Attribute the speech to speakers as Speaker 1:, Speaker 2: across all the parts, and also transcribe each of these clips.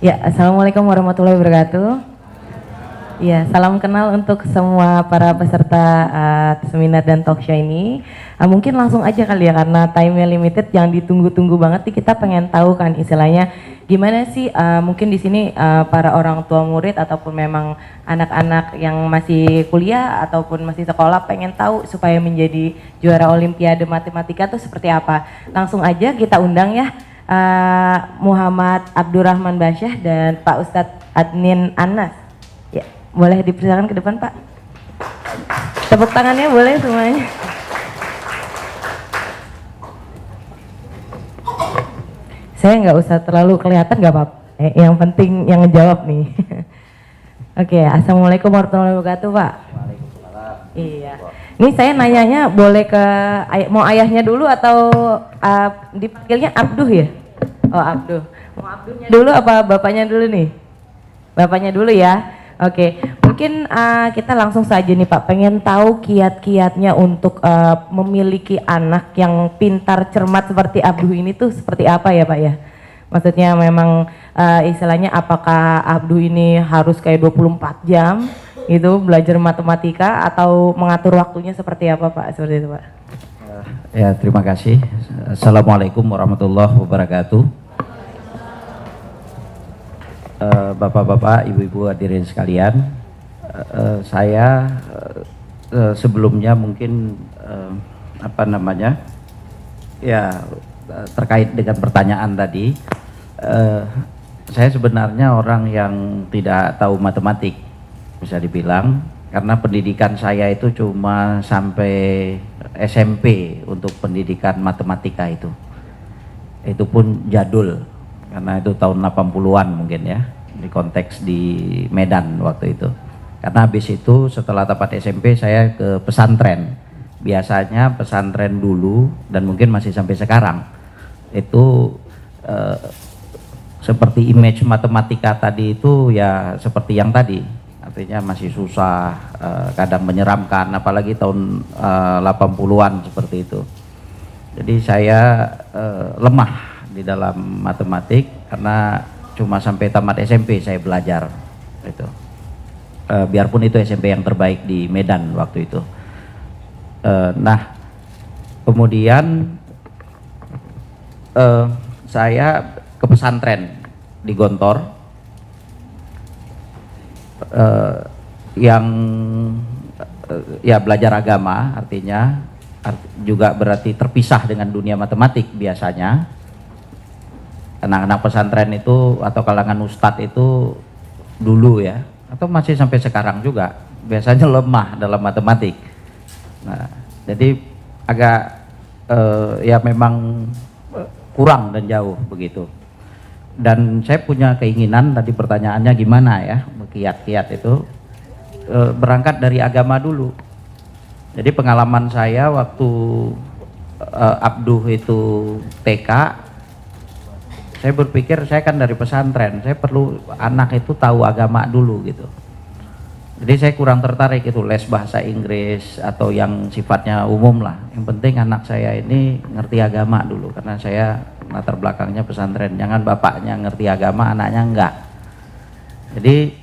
Speaker 1: Ya, Assalamualaikum warahmatullahi wabarakatuh. Ya, salam kenal untuk semua para peserta seminar dan talk show ini. Mungkin langsung aja kali ya, karena time-nya limited, yang ditunggu-tunggu banget nih, kita pengen tahu kan istilahnya gimana sih mungkin di sini para orang tua murid ataupun memang anak-anak yang masih kuliah ataupun masih sekolah pengen tahu supaya menjadi juara Olimpiade Matematika itu seperti apa. Langsung aja kita undang ya Muhammad Abdurrahman Basyah dan Pak Ustadz Adnin Anas. Ya, boleh dipersilakan ke depan Pak. Tepuk tangannya boleh semuanya. Saya nggak usah terlalu kelihatan nggak Pak. Yang penting yang ngejawab nih. Oke, Assalamualaikum warahmatullahi wabarakatuh Pak.
Speaker 2: Waalaikumsalam.
Speaker 1: Iya. Ini saya nanyanya boleh ke mau ayahnya dulu atau dipanggilnya Abduh ya? Oh Abduh. Mau Abduhnya dulu apa bapaknya dulu nih? Bapaknya dulu ya. Oke, mungkin kita langsung saja nih Pak, pengen tahu kiat-kiatnya untuk memiliki anak yang pintar cermat seperti Abduh ini tuh seperti apa ya Pak ya? Maksudnya memang istilahnya apakah Abduh ini harus kayak 24 jam gitu belajar matematika atau mengatur waktunya seperti apa Pak? Seperti itu Pak.
Speaker 2: Ya, terima kasih. Assalamualaikum warahmatullahi wabarakatuh. Bapak-bapak, ibu-ibu hadirin sekalian, saya sebelumnya mungkin terkait dengan pertanyaan tadi, saya sebenarnya orang yang tidak tahu matematik, bisa dibilang, karena pendidikan saya itu cuma sampai SMP untuk pendidikan matematika itu pun jadul, karena itu tahun 80-an mungkin ya, di konteks di Medan waktu itu. Karena habis itu setelah tamat SMP saya ke pesantren. Biasanya pesantren dulu dan mungkin masih sampai sekarang itu seperti image matematika tadi itu ya seperti yang tadi, artinya masih susah, kadang menyeramkan, apalagi tahun 80-an seperti itu. Jadi saya lemah di dalam matematik karena cuma sampai tamat SMP saya belajar itu. Biarpun itu SMP yang terbaik di Medan waktu itu. Nah, kemudian saya ke pesantren di Gontor yang ya belajar agama, artinya juga berarti terpisah dengan dunia matematik biasanya. Anak-anak pesantren itu atau kalangan ustadz itu dulu ya, atau masih sampai sekarang juga biasanya lemah dalam matematik. Nah, jadi agak ya memang kurang dan jauh begitu. Dan saya punya keinginan, tadi pertanyaannya gimana ya, kiat-kiat itu berangkat dari agama dulu. Jadi pengalaman saya waktu Abduh itu TK, saya berpikir saya kan dari pesantren, saya perlu anak itu tahu agama dulu gitu. Jadi saya kurang tertarik itu les bahasa Inggris atau yang sifatnya umum lah. Yang penting anak saya ini ngerti agama dulu, karena saya latar belakangnya pesantren. Jangan bapaknya ngerti agama, anaknya enggak. Jadi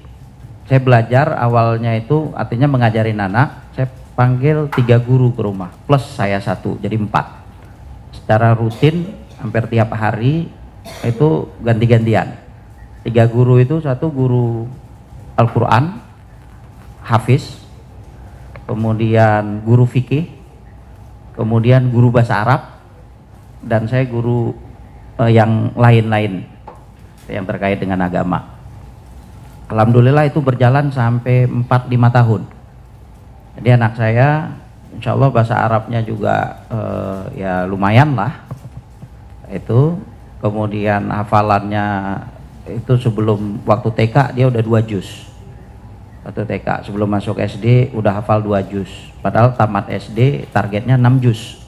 Speaker 2: saya belajar awalnya itu artinya mengajarin anak. Saya panggil 3 guru ke rumah plus saya 1, jadi 4. Secara rutin hampir tiap hari itu ganti-gantian. 3 guru itu, 1 guru Al-Quran, Hafiz, kemudian guru fikih, kemudian guru bahasa Arab, dan saya guru yang lain-lain yang terkait dengan agama. Alhamdulillah itu berjalan sampai 4-5 tahun. Jadi anak saya insya Allah bahasa Arabnya juga ya lumayan lah itu. Kemudian hafalannya itu sebelum waktu TK dia udah 2 juz. Waktu TK sebelum masuk SD udah hafal 2 juz. Padahal tamat SD targetnya 6 juz.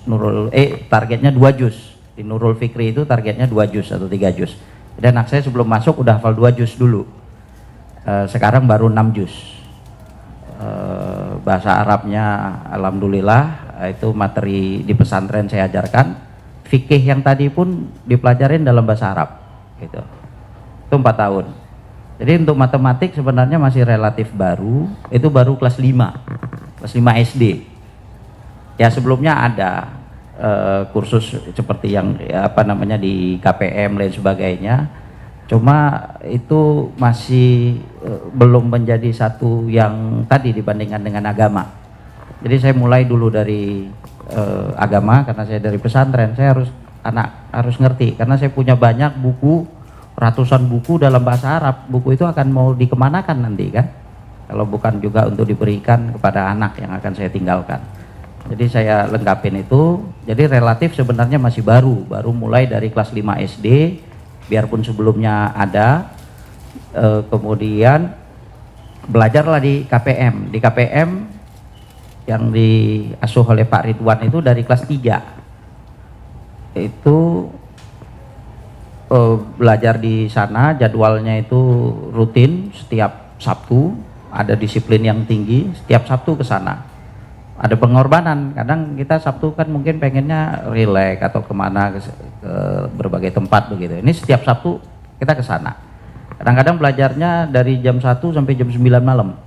Speaker 2: Targetnya 2 juz. Di Nurul Fikri itu targetnya 2 juz atau 3 juz. Jadi anak saya sebelum masuk udah hafal 2 juz dulu. Sekarang baru 6 juz. Bahasa Arabnya alhamdulillah itu materi di pesantren saya ajarkan. Fikih yang tadi pun dipelajarin dalam bahasa Arab gitu. Itu 4 tahun. Jadi untuk matematik sebenarnya masih relatif baru, itu baru kelas 5 SD. Ya sebelumnya ada kursus seperti yang di KPM lain sebagainya. Cuma itu masih belum menjadi satu yang tadi dibandingkan dengan agama. Jadi saya mulai dulu dari agama karena saya dari pesantren, saya harus ngerti karena saya punya banyak buku, ratusan buku dalam bahasa Arab. Buku itu akan mau dikemanakan nanti kan? Kalau bukan juga untuk diberikan kepada anak yang akan saya tinggalkan. Jadi saya lengkapin itu. Jadi relatif sebenarnya masih baru mulai dari kelas 5 SD, biarpun sebelumnya ada. Kemudian belajarlah di KPM. Di KPM yang diasuh oleh Pak Ridwan itu dari kelas 3. Itu belajar di sana, jadwalnya itu rutin setiap Sabtu, ada disiplin yang tinggi, setiap Sabtu ke sana. Ada pengorbanan, kadang kita Sabtu kan mungkin pengennya rileks atau kemana ke berbagai tempat begitu. Ini setiap Sabtu kita ke sana. Kadang-kadang belajarnya dari jam 1 sampai jam 9 malam.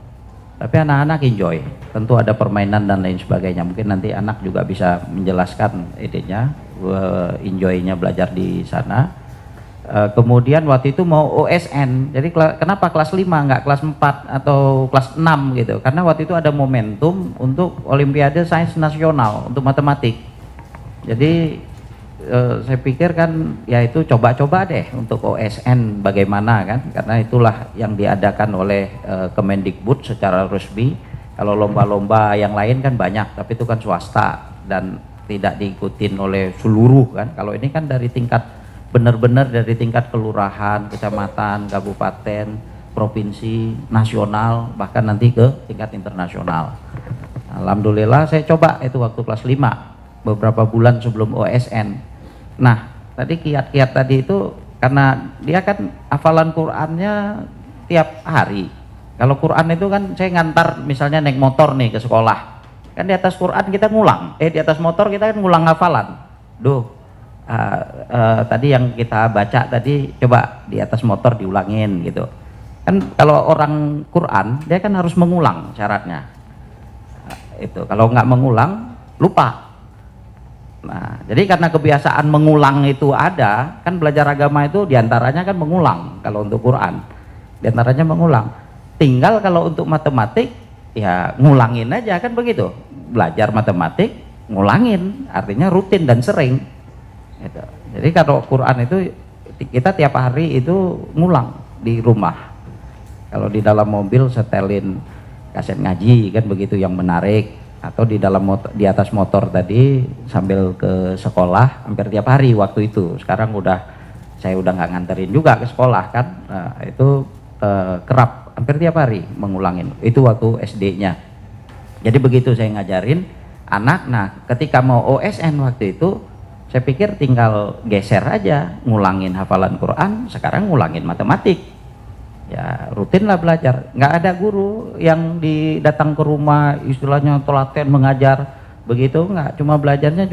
Speaker 2: Tapi anak-anak enjoy, tentu ada permainan dan lain sebagainya. Mungkin nanti anak juga bisa menjelaskan idenya, enjoy-nya belajar di sana. Kemudian waktu itu mau OSN, jadi kenapa kelas 5 nggak kelas 4 atau kelas 6 gitu, karena waktu itu ada momentum untuk Olimpiade Sains Nasional untuk matematik. Jadi saya pikir kan ya itu coba-coba deh untuk OSN bagaimana kan, karena itulah yang diadakan oleh Kemendikbud secara resmi. Kalau lomba-lomba yang lain kan banyak, tapi itu kan swasta dan tidak diikutin oleh seluruh kan. Kalau ini kan dari tingkat benar-benar dari tingkat kelurahan, kecamatan, kabupaten, provinsi, nasional, bahkan nanti ke tingkat internasional. Alhamdulillah saya coba itu waktu kelas 5 beberapa bulan sebelum OSN. Nah tadi kiat-kiat tadi itu karena dia kan hafalan Qurannya tiap hari. Kalau Quran itu kan saya ngantar misalnya naik motor nih ke sekolah, kan di atas Quran kita ngulang, di atas motor kita kan ngulang hafalan. Tadi yang kita baca tadi coba di atas motor diulangin gitu kan. Kalau orang Quran dia kan harus mengulang syaratnya. Itu kalau nggak mengulang lupa. Nah jadi karena kebiasaan mengulang itu ada kan, belajar agama itu diantaranya kan mengulang. Kalau untuk Quran diantaranya mengulang. Tinggal kalau untuk matematik ya ngulangin aja kan begitu. Belajar matematik ngulangin artinya rutin dan sering gitu. Jadi kalau Quran itu kita tiap hari itu ngulang di rumah. Kalau di dalam mobil setelin kaset ngaji kan begitu yang menarik, atau di dalam motor, di atas motor tadi sambil ke sekolah hampir tiap hari waktu itu. Sekarang saya udah nggak nganterin juga ke sekolah kan. Nah, itu kerap hampir tiap hari mengulangin. Itu waktu SD-nya. Jadi begitu saya ngajarin anak. Nah ketika mau OSN waktu itu saya pikir tinggal geser aja, ngulangin hafalan Quran, sekarang ngulangin matematik. Ya rutin lah belajar, nggak ada guru yang datang ke rumah istilahnya telaten mengajar begitu, nggak. Cuma belajarnya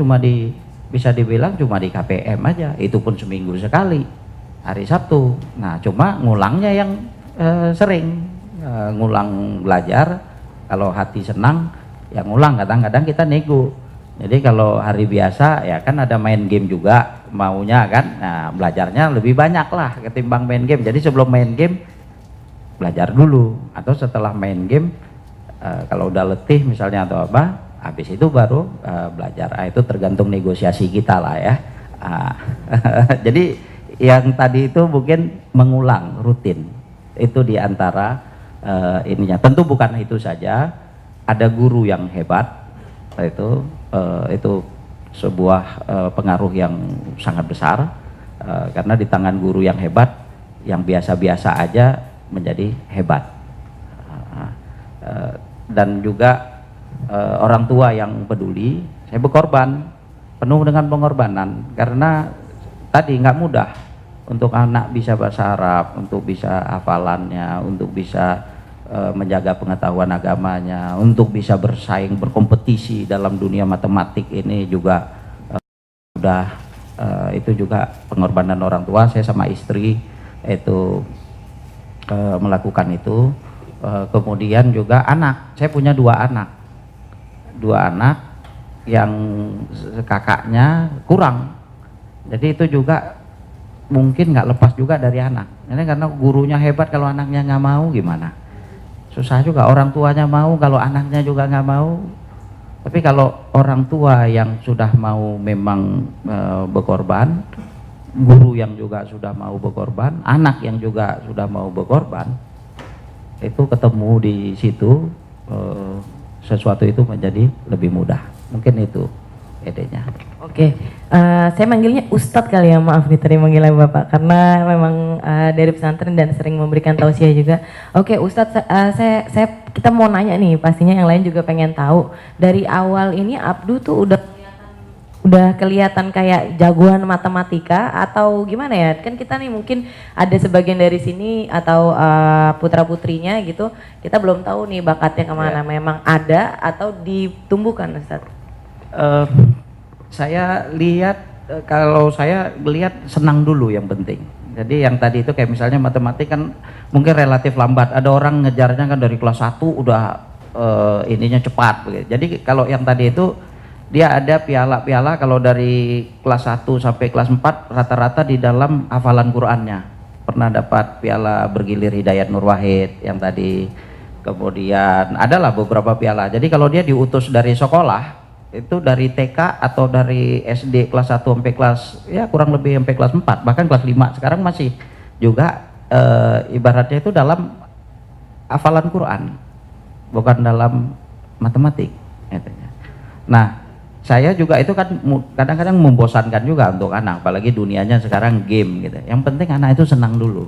Speaker 2: bisa dibilang cuma di KPM aja, itu pun seminggu sekali, hari Sabtu. Nah cuma ngulangnya yang sering, ngulang belajar. Kalau hati senang ya ngulang, kadang-kadang kita nego. Jadi kalau hari biasa ya kan ada main game juga maunya kan, nah belajarnya lebih banyak lah ketimbang main game. Jadi sebelum main game belajar dulu, atau setelah main game kalau udah letih misalnya atau apa, habis itu baru belajar. Itu tergantung negosiasi kita lah ya. Jadi yang tadi itu mungkin mengulang rutin, itu diantara ininya. Tentu bukan itu saja, ada guru yang hebat, itu sebuah pengaruh yang sangat besar, karena di tangan guru yang hebat, yang biasa-biasa aja menjadi hebat. Dan juga orang tua yang peduli. Saya berkorban, penuh dengan pengorbanan, karena tadi nggak mudah untuk anak bisa bahasa Arab, untuk bisa hafalannya, untuk bisa menjaga pengetahuan agamanya, untuk bisa bersaing, berkompetisi dalam dunia matematik ini juga itu juga pengorbanan orang tua. Saya sama istri itu melakukan itu. Kemudian juga anak, saya punya dua anak yang kakaknya kurang, jadi itu juga mungkin nggak lepas juga dari anak. Ini karena gurunya hebat, kalau anaknya nggak mau gimana? Susah juga. Orang tuanya mau, kalau anaknya juga nggak mau. Tapi kalau orang tua yang sudah mau memang berkorban, guru yang juga sudah mau berkorban, anak yang juga sudah mau berkorban, itu ketemu di situ, sesuatu itu menjadi lebih mudah. Mungkin itu idenya.
Speaker 1: Oke, saya manggilnya Ustadz kali ya, maaf nih tadi manggilnya Bapak karena memang dari pesantren dan sering memberikan tausiah juga. Oke Ustadz, kita mau nanya nih, pastinya yang lain juga pengen tahu. Dari awal ini Abdu tuh udah kelihatan kayak jagoan matematika atau gimana ya? Kan kita nih mungkin ada sebagian dari sini atau putra putrinya gitu, kita belum tahu nih bakatnya kemana. Memang ada atau ditumbuhkan, Ustadz?
Speaker 2: Saya lihat, kalau saya lihat senang dulu yang penting. Jadi yang tadi itu kayak misalnya matematik kan mungkin relatif lambat. Ada orang ngejarnya kan dari kelas 1 udah ininya cepat. Jadi kalau yang tadi itu dia ada piala-piala, kalau dari kelas 1 sampai kelas 4 rata-rata di dalam hafalan Qur'annya. Pernah dapat piala bergilir Hidayat Nur Wahid yang tadi. Kemudian adalah beberapa piala. Jadi kalau dia diutus dari sekolah, itu dari TK atau dari SD kelas 1 sampai kelas, ya kurang lebih sampai kelas 4, bahkan kelas 5 sekarang masih juga ibaratnya itu dalam hafalan Quran, bukan dalam matematik. Nah, saya juga itu kan kadang-kadang membosankan juga untuk anak, apalagi dunianya sekarang game gitu. Yang penting anak itu senang dulu.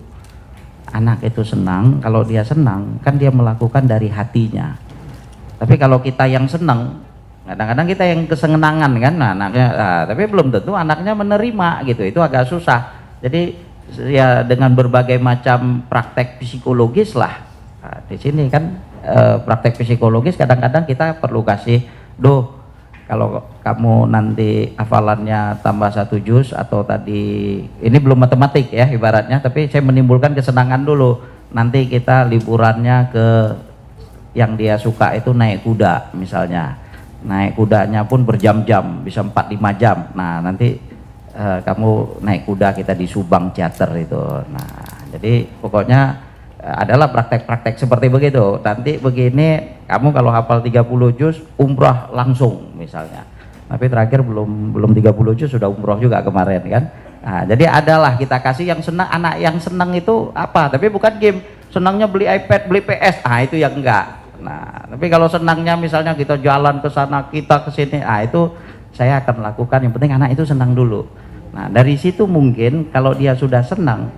Speaker 2: Anak itu senang, kalau dia senang kan dia melakukan dari hatinya. Tapi kalau kita yang senang, kadang-kadang kita yang kesenangan kan, anaknya, tapi belum tentu anaknya menerima gitu. Itu agak susah. Jadi ya dengan berbagai macam praktek psikologis lah. Nah, di sini kan praktek psikologis kadang-kadang kita perlu kasih, kalau kamu nanti hafalannya tambah 1 juz atau tadi, ini belum matematik ya ibaratnya, tapi saya menimbulkan kesenangan dulu. Nanti kita liburannya ke yang dia suka itu naik kuda misalnya. Naik kudanya pun berjam-jam, bisa 4-5 jam. Nah nanti kamu naik kuda kita di Subang Teater itu. Nah jadi pokoknya adalah praktek-praktek seperti begitu. Nanti begini, kamu kalau hafal 30 juz umroh langsung misalnya. Tapi terakhir belum 30 juz sudah umroh juga kemarin kan. Nah, jadi adalah kita kasih yang senang, anak yang senang itu apa? Tapi bukan game. Senangnya beli iPad, beli PS. Itu yang enggak. Nah, tapi kalau senangnya misalnya kita jalan ke sana, kita ke sini, itu saya akan lakukan. Yang penting anak itu senang dulu. Nah, dari situ mungkin kalau dia sudah senang,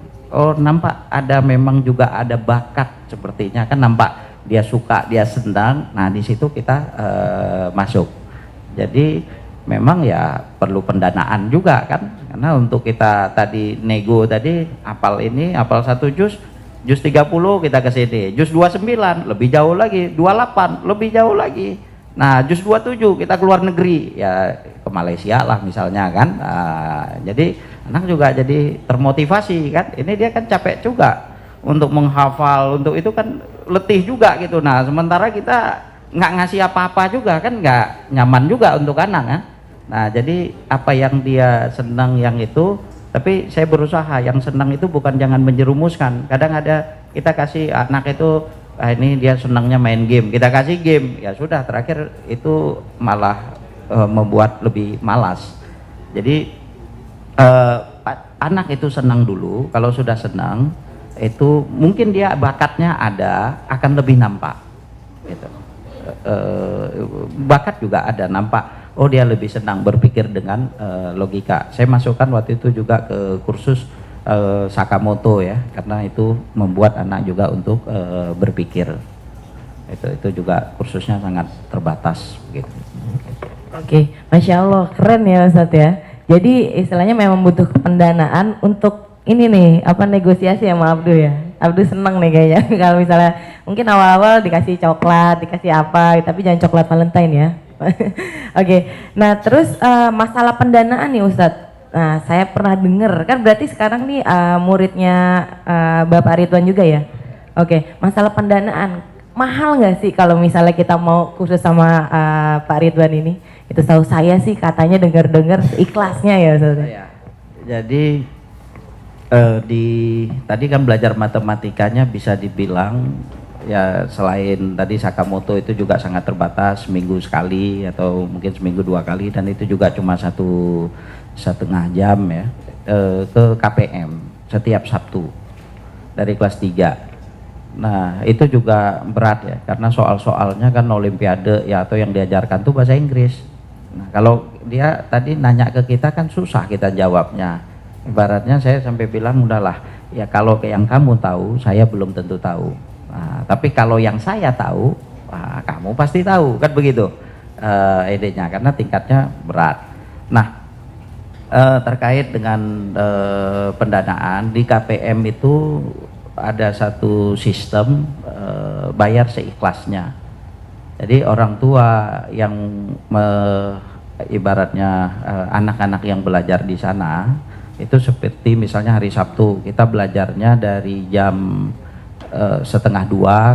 Speaker 2: nampak ada memang juga ada bakat sepertinya kan, nampak dia suka, dia senang. Nah, di situ kita masuk. Jadi memang ya perlu pendanaan juga kan, karena untuk kita tadi nego tadi hafal ini, hafal 1 juz 30 kita ke sini, juz 29 lebih jauh lagi, 28 lebih jauh lagi. Nah, juz 27 kita keluar negeri, ya ke Malaysia lah misalnya kan. Jadi anak juga jadi termotivasi kan. Ini dia kan capek juga untuk menghafal, untuk itu kan letih juga gitu. Nah, sementara kita nggak ngasih apa-apa juga kan, nggak nyaman juga untuk anak kan. Nah, jadi apa yang dia senang yang itu. Tapi saya berusaha yang senang itu bukan jangan menjerumuskan. Kadang ada kita kasih anak itu, ini dia senangnya main game, kita kasih game, ya sudah terakhir itu malah membuat lebih malas. Jadi anak itu senang dulu. Kalau sudah senang itu mungkin dia bakatnya ada, akan lebih nampak gitu. Bakat juga ada nampak. Oh, dia lebih senang berpikir dengan logika. Saya masukkan waktu itu juga ke kursus Sakamoto ya, karena itu membuat anak juga untuk berpikir. Itu juga kursusnya sangat terbatas gitu.
Speaker 1: Oke, Masya Allah, keren ya Ustadz ya. Jadi istilahnya memang butuh pendanaan untuk ini nih, negosiasi sama Abdu ya. Abdu seneng nih kayaknya kalau misalnya mungkin awal-awal dikasih coklat, dikasih apa, tapi jangan coklat Valentine ya. Oke, nah terus masalah pendanaan nih Ustadz. Nah, saya pernah dengar kan berarti sekarang nih muridnya Bapak Ridwan juga ya. Oke, masalah pendanaan mahal nggak sih kalau misalnya kita mau khusus sama Pak Ridwan ini? Itu tahu saya sih katanya dengar-dengar ikhlasnya ya Ustaz.
Speaker 2: Ya. Jadi tadi kan belajar matematikanya bisa dibilang ya selain tadi Sakamoto itu juga sangat terbatas, seminggu sekali atau mungkin seminggu 2 kali, dan itu juga cuma 1,5 jam ya, ke KPM setiap Sabtu dari kelas 3. Nah itu juga berat ya, karena soal-soalnya kan olimpiade ya, atau yang diajarkan tuh bahasa Inggris. Nah kalau dia tadi nanya ke kita kan susah kita jawabnya. Ibaratnya saya sampai bilang udahlah ya, kalau yang kamu tahu saya belum tentu tahu. Nah, tapi kalau yang saya tahu, kamu pasti tahu, kan begitu idenya, karena tingkatnya berat. Nah, terkait dengan pendanaan di KPM itu ada satu sistem bayar seikhlasnya. Jadi orang tua yang ibaratnya anak-anak yang belajar di sana itu seperti misalnya hari Sabtu kita belajarnya dari jam 1:30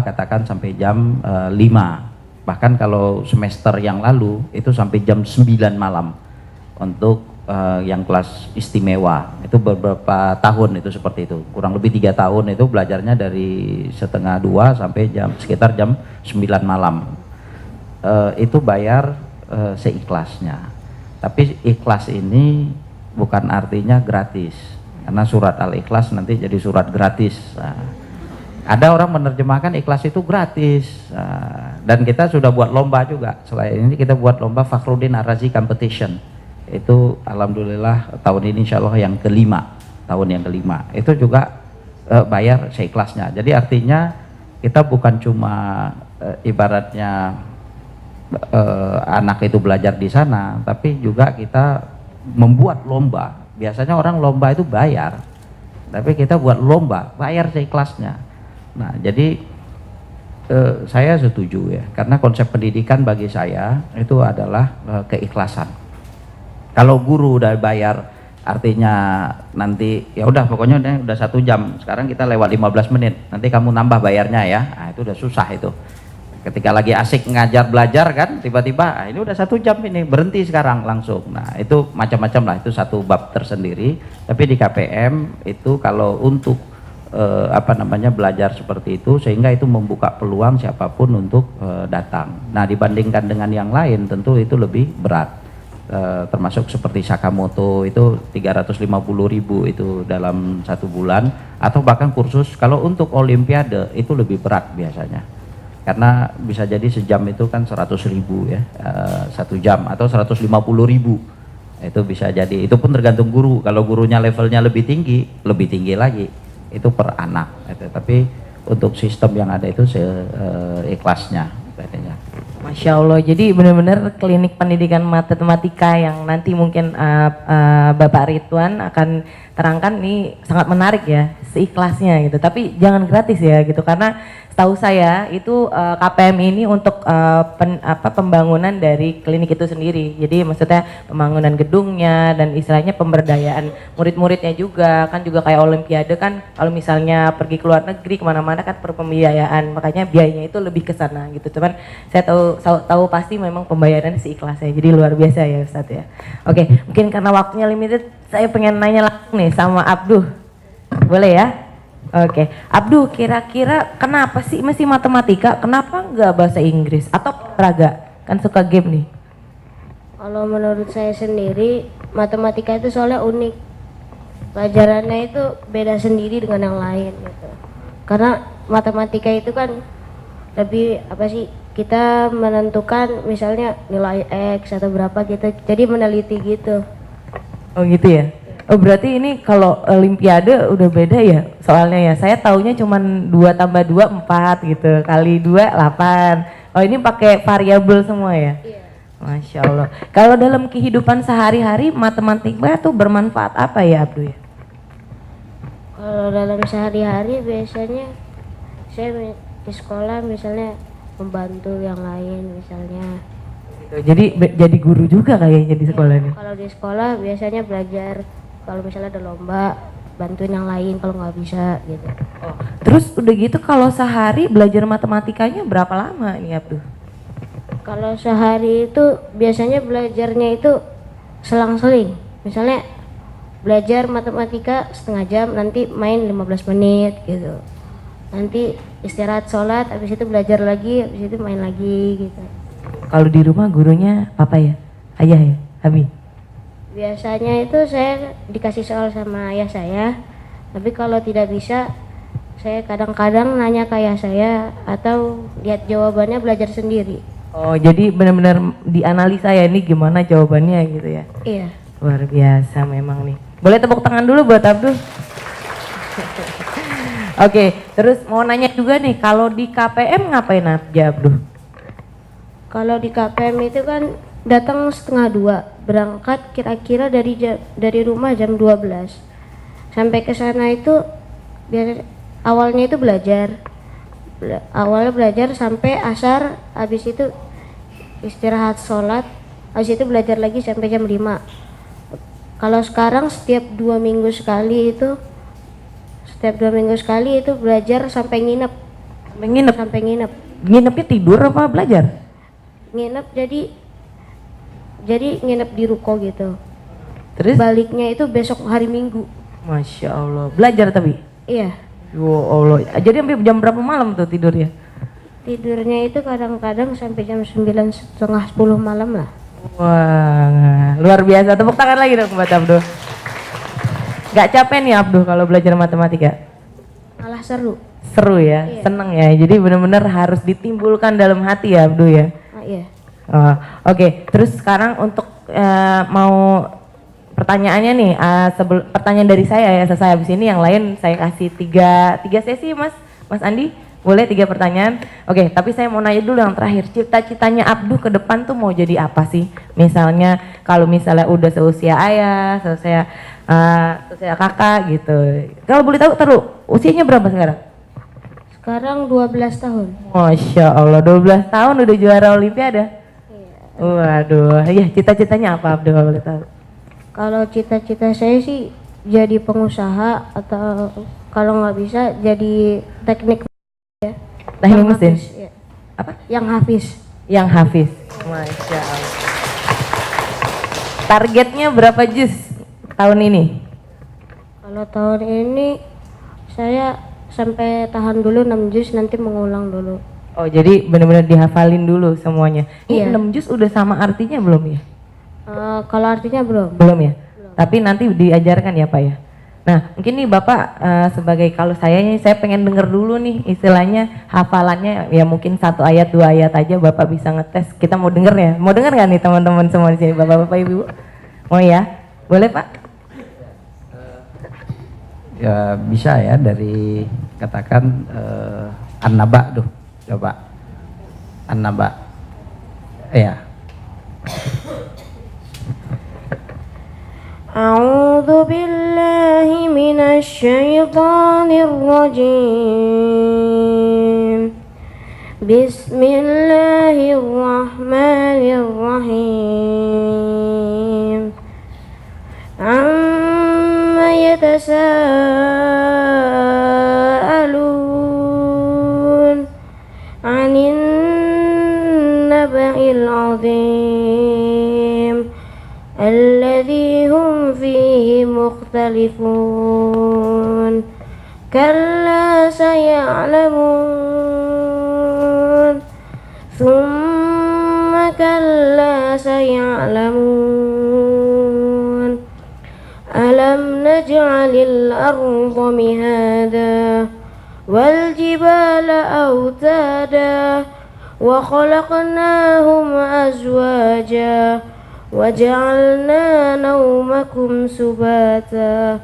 Speaker 2: katakan sampai jam 5. Bahkan kalau semester yang lalu itu sampai jam 9 malam untuk yang kelas istimewa. Itu beberapa tahun itu seperti itu, kurang lebih 3 tahun itu belajarnya dari 1:30 sampai sekitar jam 9 malam. Itu bayar seikhlasnya. Tapi ikhlas ini bukan artinya gratis, karena surat Al-Ikhlas nanti jadi surat gratis. Ada orang menerjemahkan ikhlas itu gratis, dan kita sudah buat lomba juga. Selain ini kita buat lomba Fakhruddin Ar-Razi Competition. Itu alhamdulillah tahun ini insya Allah yang tahun yang kelima. Itu juga bayar seikhlasnya. Jadi artinya kita bukan cuma ibaratnya anak itu belajar di sana, tapi juga kita membuat lomba. Biasanya orang lomba itu bayar, tapi kita buat lomba bayar seikhlasnya. Nah, jadi saya setuju ya, karena konsep pendidikan bagi saya itu adalah keikhlasan. Kalau guru udah bayar, artinya nanti ya udah pokoknya udah 1 jam, sekarang kita lewat 15 menit, nanti kamu nambah bayarnya ya. Nah, itu udah susah itu. Ketika lagi asik ngajar belajar kan, tiba-tiba ini udah 1 jam ini, berhenti sekarang langsung. Nah itu macam-macam lah, itu satu bab tersendiri. Tapi di KPM itu kalau untuk belajar seperti itu, sehingga itu membuka peluang siapapun untuk datang. Nah dibandingkan dengan yang lain tentu itu lebih berat, termasuk seperti Sakamoto itu 350.000 itu dalam 1 bulan, atau bahkan kursus kalau untuk olimpiade itu lebih berat biasanya, karena bisa jadi sejam itu kan 100.000 ya, 1 jam, atau 150.000 itu bisa jadi. Itu pun tergantung guru, kalau gurunya levelnya lebih tinggi lagi itu per anak gitu. Tapi untuk sistem yang ada itu seikhlasnya katanya.
Speaker 1: Masya Allah, jadi benar-benar klinik pendidikan matematika yang nanti mungkin Bapak Ridwan akan terangkan ini sangat menarik ya, seikhlasnya gitu. Tapi jangan gratis ya gitu, karena setahu saya itu KPM ini untuk pembangunan dari klinik itu sendiri. Jadi maksudnya pembangunan gedungnya dan istilahnya pemberdayaan murid-muridnya juga, kan juga kayak olimpiade kan, kalau misalnya pergi ke luar negeri kemana-mana kan per pembiayaan, makanya biayanya itu lebih ke sana gitu. Cuman saya tahu pasti memang pembayaran seikhlasnya, jadi luar biasa ya Ustadz ya. Oke, mungkin karena waktunya limited, saya pengen nanya langsung nih sama Abduh, boleh ya? Oke, Abduh, kira-kira kenapa sih mesti matematika? Kenapa nggak bahasa Inggris atau olahraga? Kan suka game nih.
Speaker 3: Kalau menurut saya sendiri, matematika itu soalnya unik. Pelajarannya itu beda sendiri dengan yang lain gitu. Karena matematika itu kan lebih kita menentukan misalnya nilai X atau berapa gitu. Jadi meneliti gitu.
Speaker 1: Oh gitu ya? Oh berarti ini kalau olimpiade udah beda ya soalnya ya. Saya taunya cuma 2 tambah 2 4 gitu, kali 2 8. Oh ini pakai variabel semua ya?
Speaker 3: Iya.
Speaker 1: Masya Allah. Kalau dalam kehidupan sehari-hari matematika tuh bermanfaat apa ya Abdul ya?
Speaker 3: Kalau dalam sehari-hari biasanya saya di sekolah misalnya membantu yang lain misalnya.
Speaker 1: Jadi guru juga kayaknya di sekolah nih.
Speaker 3: Kalau di sekolah biasanya belajar kalau misalnya ada lomba bantuin yang lain kalau nggak bisa gitu.
Speaker 1: Oh, terus udah gitu kalau sehari belajar matematikanya berapa lama nih Abduh?
Speaker 3: Kalau sehari itu biasanya belajarnya itu selang-seling. Misalnya belajar matematika setengah jam, nanti main 15 menit gitu. Nanti istirahat sholat, habis itu belajar lagi, habis itu main lagi gitu.
Speaker 1: Kalau di rumah gurunya papa ya? Ayah ya? Abi?
Speaker 3: Biasanya itu saya dikasih soal sama ayah saya, tapi kalau tidak bisa saya kadang-kadang nanya ke ayah saya atau lihat jawabannya belajar sendiri.
Speaker 1: Oh, jadi benar-benar dianalisa ya ini gimana jawabannya gitu ya?
Speaker 3: Iya.
Speaker 1: Luar biasa memang nih. Boleh tepuk tangan dulu buat Abdul. Oke, terus mau nanya juga nih, kalau di KPM ngapain aja Abdul?
Speaker 3: Kalau di KPM itu kan datang setengah 2, berangkat kira-kira dari rumah jam 12. Sampai ke sana itu awalnya itu belajar. Awalnya belajar sampai asar, habis itu istirahat sholat, habis itu belajar lagi sampai jam 5. Kalau sekarang setiap 2 minggu sekali itu belajar sampai nginep. Sampai nginep.
Speaker 1: Nginepnya tidur apa belajar?
Speaker 3: Nginep jadi nginep di ruko gitu.
Speaker 1: Terus?
Speaker 3: Baliknya itu besok hari Minggu.
Speaker 1: Masya Allah. Belajar tapi?
Speaker 3: Iya.
Speaker 1: Ya Allah. Jadi sampai jam berapa malam tuh tidurnya?
Speaker 3: Tidurnya itu kadang-kadang sampai jam 9:30 malam lah.
Speaker 1: Wah, luar biasa. Tepuk tangan lagi dong buat Abdul. Gak capek nih Abdul kalau belajar matematika?
Speaker 3: Malah seru.
Speaker 1: Seru ya,
Speaker 3: Iya.
Speaker 1: seneng ya. Jadi benar-benar harus ditimbulkan dalam hati ya Abdul ya.
Speaker 3: Iya.
Speaker 1: Oh, oke. Terus sekarang untuk mau pertanyaannya nih, pertanyaan dari saya ya, selesai habis ini yang lain saya kasih tiga sesi Mas Andi, boleh 3 pertanyaan. Oke, tapi saya mau nanya dulu yang terakhir, cita-citanya Abdu ke depan tuh mau jadi apa sih? Misalnya kalau misalnya udah seusia ayah, seusia kakak gitu. Kalau boleh tahu usianya berapa sekarang?
Speaker 3: Sekarang 12 tahun.
Speaker 1: Masya Allah, 12 tahun udah juara Olimpiade.
Speaker 3: Iya.
Speaker 1: Waduh, ya cita-citanya apa Abdu kalau boleh tahu?
Speaker 3: Kalau cita-cita saya sih jadi pengusaha atau kalau nggak bisa jadi teknik ya.
Speaker 1: Teknik mesin?
Speaker 3: Hafiz, ya.
Speaker 1: Apa?
Speaker 3: Yang hafiz.
Speaker 1: Yang hafiz. Masya Allah. Targetnya berapa juz tahun ini?
Speaker 3: Kalau tahun ini saya sampai tahan dulu 6 juz, nanti mengulang dulu.
Speaker 1: Oh, jadi benar-benar dihafalin dulu semuanya. Ini
Speaker 3: Iya.
Speaker 1: 6 juz udah sama artinya belum ya?
Speaker 3: Kalau artinya belum.
Speaker 1: Belum ya? Tapi nanti diajarkan ya Pak ya? Nah mungkin nih Bapak sebagai, kalau saya pengen denger dulu nih istilahnya hafalannya, ya mungkin 1 ayat 2 ayat aja Bapak bisa ngetes. Kita mau denger ya? Mau denger gak nih teman-teman semua di sini, Bapak-bapak Ibu? Mau ya? Boleh Pak?
Speaker 2: Ya bisa ya, dari katakan An-Naba tuh, coba An-Naba ya.
Speaker 3: A'udzu billahi minasy syaithanir rajim. Bismillahirrahmanirrahim. Amma yatasaalun 'anil naba'il 'azim الذي هم فيه مختلفون كلا سيعلمون ثم كلا سيعلمون ألم نجعل الأرض مهادا والجبال أوتادا وخلقناهم أزواجا وجعلنا نومكم سباتا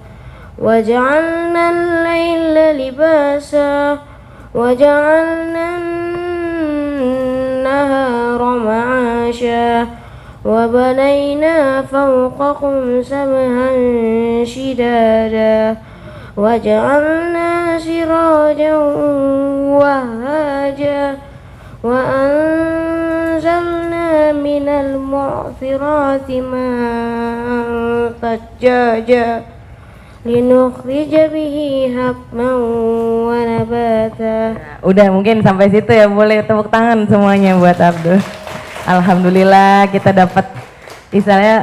Speaker 3: وجعلنا الليل لباسا وجعلنا النهار معاشا وبنينا فوقكم سبعا شدادا وجعلنا سراجا وهاجا وأنزلنا من المعصرات ماء ثجاجا لنخرج به حبا ونباتا.
Speaker 1: Udah mungkin sampai situ ya, boleh tepuk tangan semuanya buat Abdul. Alhamdulillah kita dapat istilahnya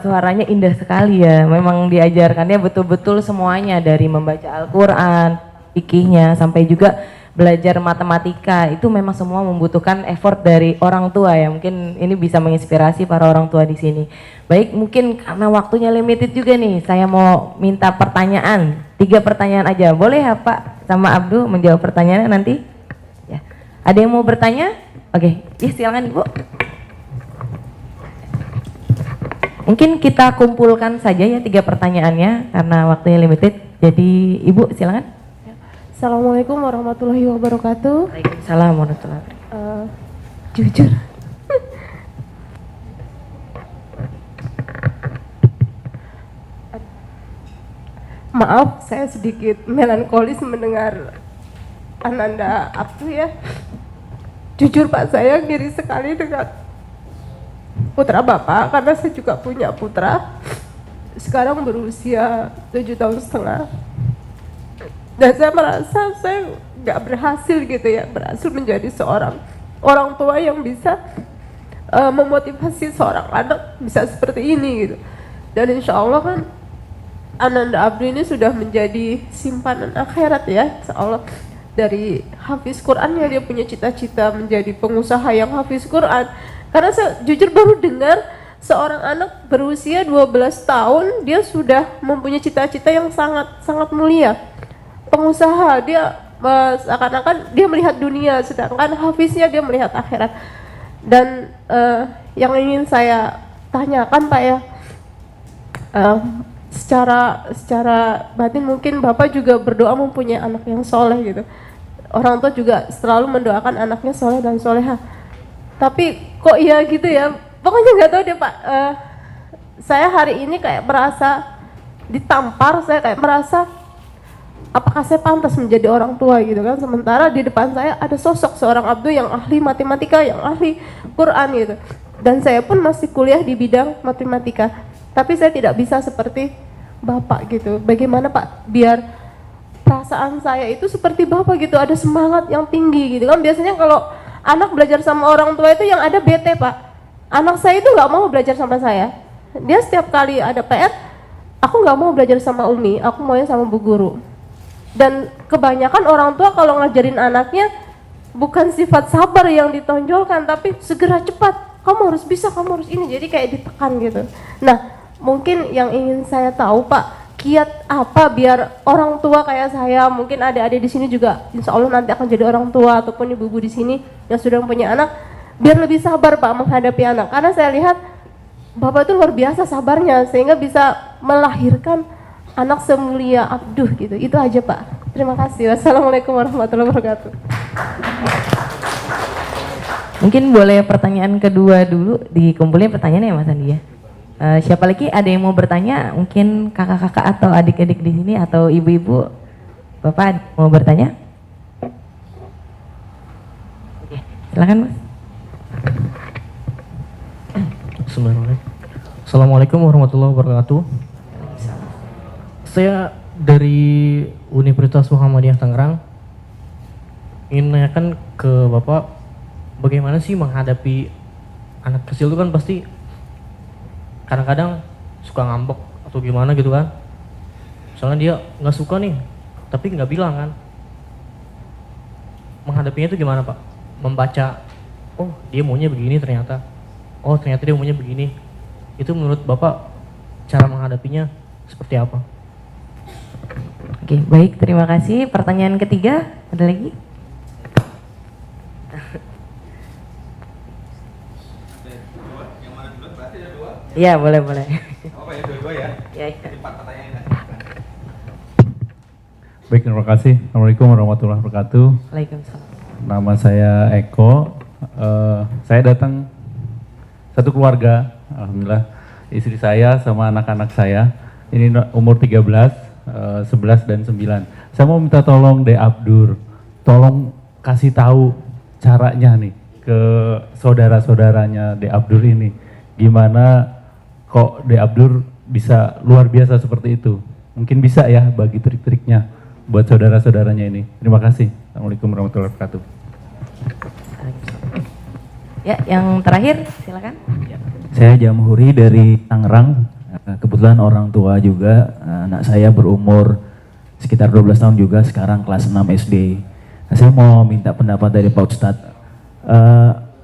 Speaker 1: suaranya indah sekali ya. Memang diajarkannya betul-betul semuanya dari membaca Al-Quran, fikihnya sampai juga belajar matematika. Itu memang semua membutuhkan effort dari orang tua ya. Mungkin ini bisa menginspirasi para orang tua di sini. Baik, mungkin karena waktunya limited juga nih, saya mau minta pertanyaan, 3 pertanyaan aja. Boleh ya Pak sama Abdul menjawab pertanyaannya nanti? Ya. Ada yang mau bertanya? Oke, ya silakan Ibu. Mungkin kita kumpulkan saja ya 3 pertanyaannya karena waktunya limited. Jadi Ibu silakan.
Speaker 4: Assalamualaikum warahmatullahi wabarakatuh.
Speaker 1: Waalaikumsalam warahmatullahi wabarakatuh.
Speaker 4: Jujur, maaf saya sedikit melankolis mendengar Ananda Abdu ya. Jujur Pak, saya ngiri sekali dengan putra Bapak karena saya juga punya putra. Sekarang berusia 7,5 tahun. Dan saya merasa saya nggak berhasil gitu ya, berhasil menjadi seorang orang tua yang bisa memotivasi seorang anak bisa seperti ini gitu. Dan insya Allah kan Ananda Abdu ini sudah menjadi simpanan akhirat ya, insya Allah. Dari hafiz Qurannya dia punya cita-cita menjadi pengusaha yang hafiz Quran. Karena saya jujur baru dengar seorang anak berusia 12 tahun dia sudah mempunyai cita-cita yang sangat mulia. Pengusaha, dia seakan-akan dia melihat dunia, sedangkan hafiznya dia melihat akhirat. Dan yang ingin saya tanyakan Pak ya, secara batin mungkin Bapak juga berdoa mempunyai anak yang soleh gitu. Orang tua juga selalu mendoakan anaknya soleh dan soleha. Tapi kok iya gitu ya, pokoknya nggak tahu deh Pak. Saya hari ini kayak merasa ditampar, saya kayak merasa apakah saya pantas menjadi orang tua gitu kan, sementara di depan saya ada sosok seorang Abdu yang ahli matematika, yang ahli Quran gitu, dan saya pun masih kuliah di bidang matematika, tapi saya tidak bisa seperti Bapak gitu. Bagaimana Pak biar perasaan saya itu seperti Bapak gitu, ada semangat yang tinggi gitu kan. Biasanya kalau anak belajar sama orang tua itu yang ada bete Pak. Anak saya itu nggak mau belajar sama saya, dia setiap kali ada PR, aku nggak mau belajar sama Umi, aku maunya sama Bu Guru. Dan kebanyakan orang tua kalau ngajarin anaknya bukan sifat sabar yang ditonjolkan, tapi segera cepat, kamu harus bisa, kamu harus ini, jadi kayak ditekan gitu. Nah, mungkin yang ingin saya tahu Pak, kiat apa biar orang tua kayak saya, mungkin adik-adik di sini juga insya Allah nanti akan jadi orang tua, ataupun ibu-ibu di sini yang sudah punya anak, biar lebih sabar Pak menghadapi anak. Karena saya lihat Bapak itu luar biasa sabarnya, sehingga bisa melahirkan anak semulia Abduh gitu. Itu aja Pak. Terima kasih. Wassalamualaikum warahmatullahi wabarakatuh.
Speaker 1: Mungkin boleh pertanyaan kedua dulu dikumpulin pertanyaannya ya Mas Andi ya. Siapa lagi ada yang mau bertanya? Mungkin kakak-kakak atau adik-adik di sini atau ibu-ibu, bapak mau bertanya? Oke, silakan Mas.
Speaker 5: Assalamualaikum warahmatullahi wabarakatuh. Saya dari Universitas Muhammadiyah Tangerang ingin menanyakan ke Bapak, bagaimana sih menghadapi anak kecil itu kan pasti kadang-kadang suka ngambek atau gimana gitu kan. Soalnya dia nggak suka nih, tapi nggak bilang kan. Menghadapinya itu gimana Pak? Membaca, oh dia maunya begini ternyata. Oh ternyata dia maunya begini. Itu menurut Bapak cara menghadapinya seperti apa?
Speaker 1: Oke, baik, terima kasih. Pertanyaan ketiga, ada lagi? Iya, boleh.
Speaker 6: Oh, ya, dua ya?
Speaker 1: Ya.
Speaker 6: Empat pertanyaan.
Speaker 7: Baik, terima kasih. Assalamualaikum warahmatullahi wabarakatuh.
Speaker 1: Waalaikumsalam.
Speaker 7: Nama saya Eko. Saya datang satu keluarga, alhamdulillah. Istri saya sama anak-anak saya. Ini umur 13, 11 dan 9. Saya mau minta tolong De Abdur, tolong kasih tahu caranya nih ke saudara-saudaranya De Abdur ini. Gimana kok De Abdur bisa luar biasa seperti itu Mungkin bisa ya bagi trik-triknya buat saudara-saudaranya ini. Terima kasih. Assalamualaikum warahmatullahi wabarakatuh.
Speaker 1: Ya, yang terakhir silakan.
Speaker 8: Saya Jamhuri dari Tangerang. Kebetulan orang tua juga, anak saya berumur sekitar 12 tahun juga, sekarang kelas 6 SD. Nah, saya mau minta pendapat dari Pak Ustadz.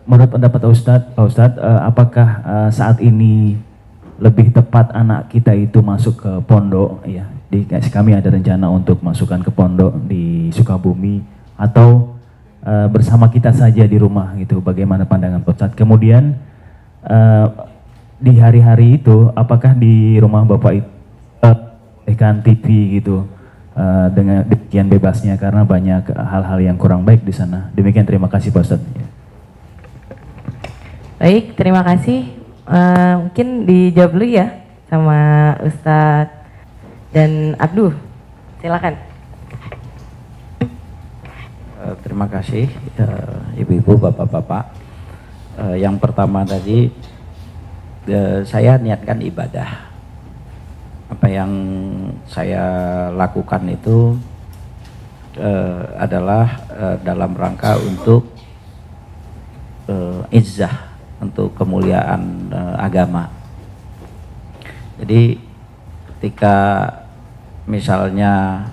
Speaker 8: Menurut pendapat Pak Ustadz, apakah saat ini lebih tepat anak kita itu masuk ke pondok, ya? Di kami ada rencana untuk masukkan ke pondok di Sukabumi, atau bersama kita saja di rumah gitu. Bagaimana pandangan Pak Ustadz? Kemudian di hari-hari itu, apakah di rumah Bapak itu ikan TV gitu dengan demikian bebasnya, karena banyak hal-hal yang kurang baik di sana. Demikian, terima kasih Pak Ustadz.
Speaker 1: Baik, terima kasih. Mungkin dijawab dulu ya sama Ustadz dan Abduh. Silakan.
Speaker 2: Terima kasih ibu-ibu, bapak-bapak. Yang pertama tadi saya niatkan ibadah. Apa yang saya lakukan itu adalah dalam rangka untuk izzah, untuk kemuliaan agama. Jadi ketika misalnya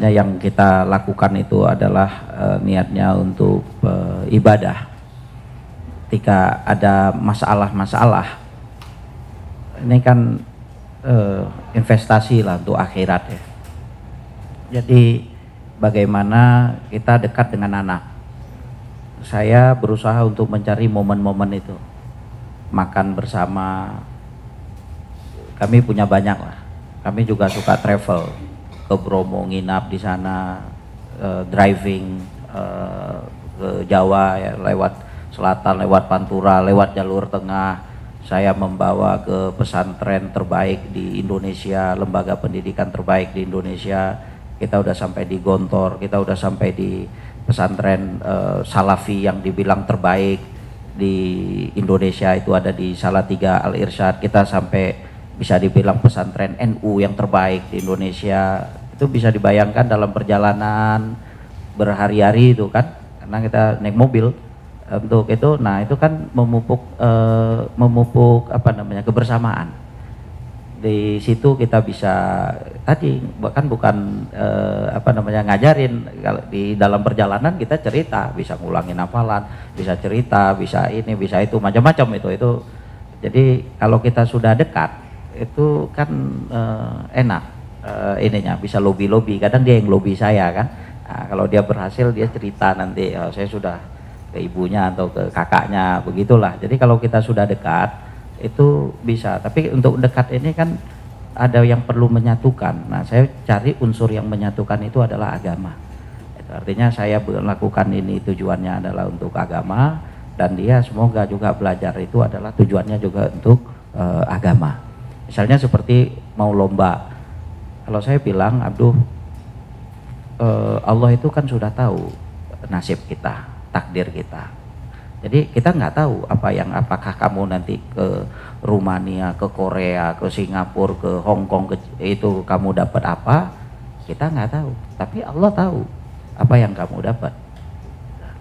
Speaker 2: yang kita lakukan itu adalah niatnya untuk ibadah. Ketika ada masalah-masalah, ini kan investasi lah untuk akhirat ya. Jadi bagaimana kita dekat dengan anak. Saya berusaha untuk mencari momen-momen itu. Makan bersama. Kami punya banyak lah. Kami juga suka travel ke Bromo, nginap di sana, driving ke Jawa ya, lewat selatan, lewat Pantura, lewat jalur tengah. Saya membawa ke pesantren terbaik di Indonesia, lembaga pendidikan terbaik di Indonesia. Kita udah sampai di Gontor, kita udah sampai di pesantren Salafi yang dibilang terbaik di Indonesia, itu ada di Salatiga Al Irsyad. Kita sampai bisa dibilang pesantren NU yang terbaik di Indonesia. Itu bisa dibayangkan dalam perjalanan berhari-hari itu kan, karena kita naik mobil untuk itu. Nah itu kan memupuk kebersamaan. Di situ kita bisa tadi bahkan bukan ngajarin. Di dalam perjalanan kita cerita, bisa ngulangin hafalan, bisa cerita, bisa ini, bisa itu, macam-macam itu. Jadi kalau kita sudah dekat itu kan enak ininya, bisa lobby, kadang dia yang lobby saya kan. Nah, kalau dia berhasil dia cerita nanti, saya sudah ke ibunya atau ke kakaknya, begitulah. Jadi kalau kita sudah dekat itu bisa, tapi untuk dekat ini kan ada yang perlu menyatukan. Nah saya cari unsur yang menyatukan itu adalah agama. Itu artinya saya melakukan ini tujuannya adalah untuk agama, dan dia semoga juga belajar itu adalah tujuannya juga untuk agama. Misalnya seperti mau lomba, kalau saya bilang, Abduh, Allah itu kan sudah tahu nasib kita, takdir kita. Jadi kita nggak tahu apakah kamu nanti ke Rumania, ke Korea, ke Singapura, ke Hong Kong, itu kamu dapat apa? Kita nggak tahu. Tapi Allah tahu apa yang kamu dapat.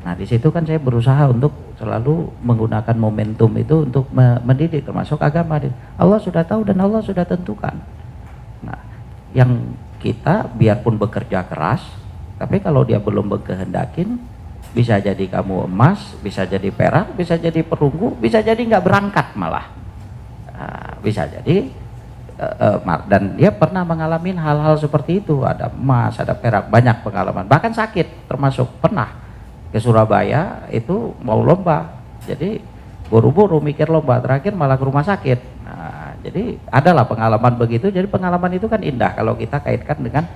Speaker 2: Nah di situ kan saya berusaha untuk selalu menggunakan momentum itu untuk mendidik, termasuk agama. Allah sudah tahu dan Allah sudah tentukan. Nah yang kita biarpun bekerja keras, tapi kalau dia belum berkehendakin, bisa jadi kamu emas, bisa jadi perak, bisa jadi perunggu, bisa jadi nggak berangkat malah. Bisa jadi dan dia pernah mengalami hal-hal seperti itu. Ada emas, ada perak, banyak pengalaman, bahkan sakit termasuk. Pernah ke Surabaya itu mau lomba, jadi buru-buru mikir lomba, terakhir malah ke rumah sakit. Nah, jadi adalah pengalaman begitu. Jadi pengalaman itu kan indah kalau kita kaitkan dengan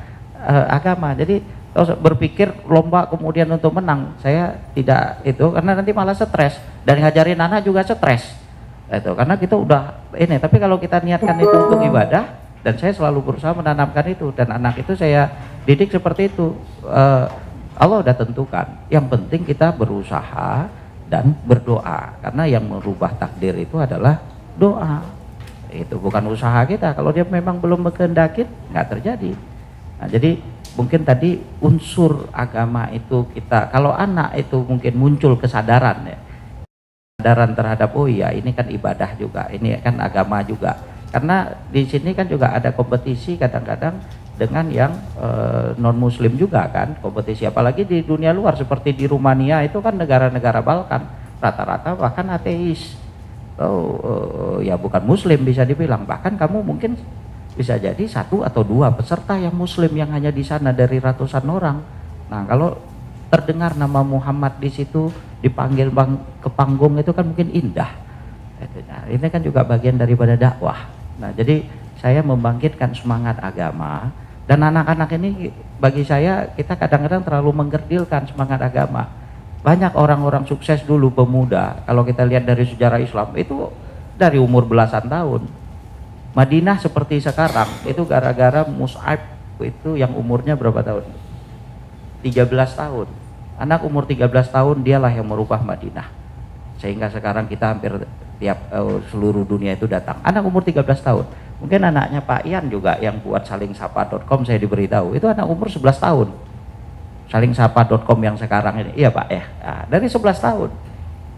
Speaker 2: agama. Jadi berpikir lomba kemudian untuk menang, saya tidak itu, karena nanti malah stres, dan ngajarin anak juga stres itu, karena kita udah ini. Tapi kalau kita niatkan itu untuk ibadah, dan saya selalu berusaha menanamkan itu, dan anak itu saya didik seperti itu. Allah udah tentukan, yang penting kita berusaha dan berdoa, karena yang merubah takdir itu adalah doa. Itu bukan usaha kita. Kalau dia memang belum berkehendakin, nggak terjadi. Nah, jadi mungkin tadi unsur agama itu kita, kalau anak itu mungkin muncul kesadaran ya, kesadaran terhadap oh iya ini kan ibadah juga, ini kan agama juga. Karena di sini kan juga ada kompetisi kadang-kadang dengan yang non muslim juga kan, kompetisi apalagi di dunia luar seperti di Rumania itu kan negara-negara Balkan rata-rata bahkan ateis. Ya bukan muslim bisa dibilang, bahkan kamu mungkin bisa jadi 1 atau 2 peserta yang muslim yang hanya di sana dari ratusan orang. Nah kalau terdengar nama Muhammad di situ dipanggil ke panggung itu kan mungkin indah. Nah, ini kan juga bagian daripada dakwah. Nah jadi saya membangkitkan semangat agama, dan anak-anak ini bagi saya kita kadang-kadang terlalu menggerdilkan semangat agama. Banyak orang-orang sukses dulu pemuda, kalau kita lihat dari sejarah Islam itu dari umur belasan tahun. Madinah seperti sekarang itu gara-gara Mus'ab itu yang umurnya berapa tahun? 13 tahun. Anak umur 13 tahun dialah yang merubah Madinah. Sehingga sekarang kita hampir tiap seluruh dunia itu datang. Anak umur 13 tahun. Mungkin anaknya Pak Ian juga yang buat salingsapa.com saya diberitahu. Itu anak umur 11 tahun. Salingsapa.com yang sekarang ini. Iya Pak ya. Nah, dari 11 tahun.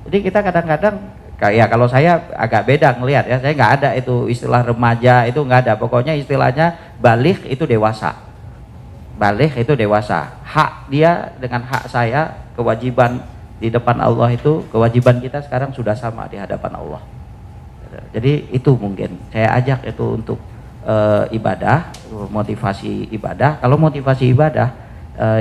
Speaker 2: Jadi kita kadang-kadang kayak kalau saya agak beda ngelihat ya. Saya nggak ada itu istilah remaja, itu nggak ada. Pokoknya istilahnya balik itu dewasa. Balik itu dewasa. Hak dia dengan hak saya, kewajiban di depan Allah itu, kewajiban kita sekarang sudah sama di hadapan Allah. Jadi itu mungkin saya ajak itu untuk ibadah, motivasi ibadah. Kalau motivasi ibadah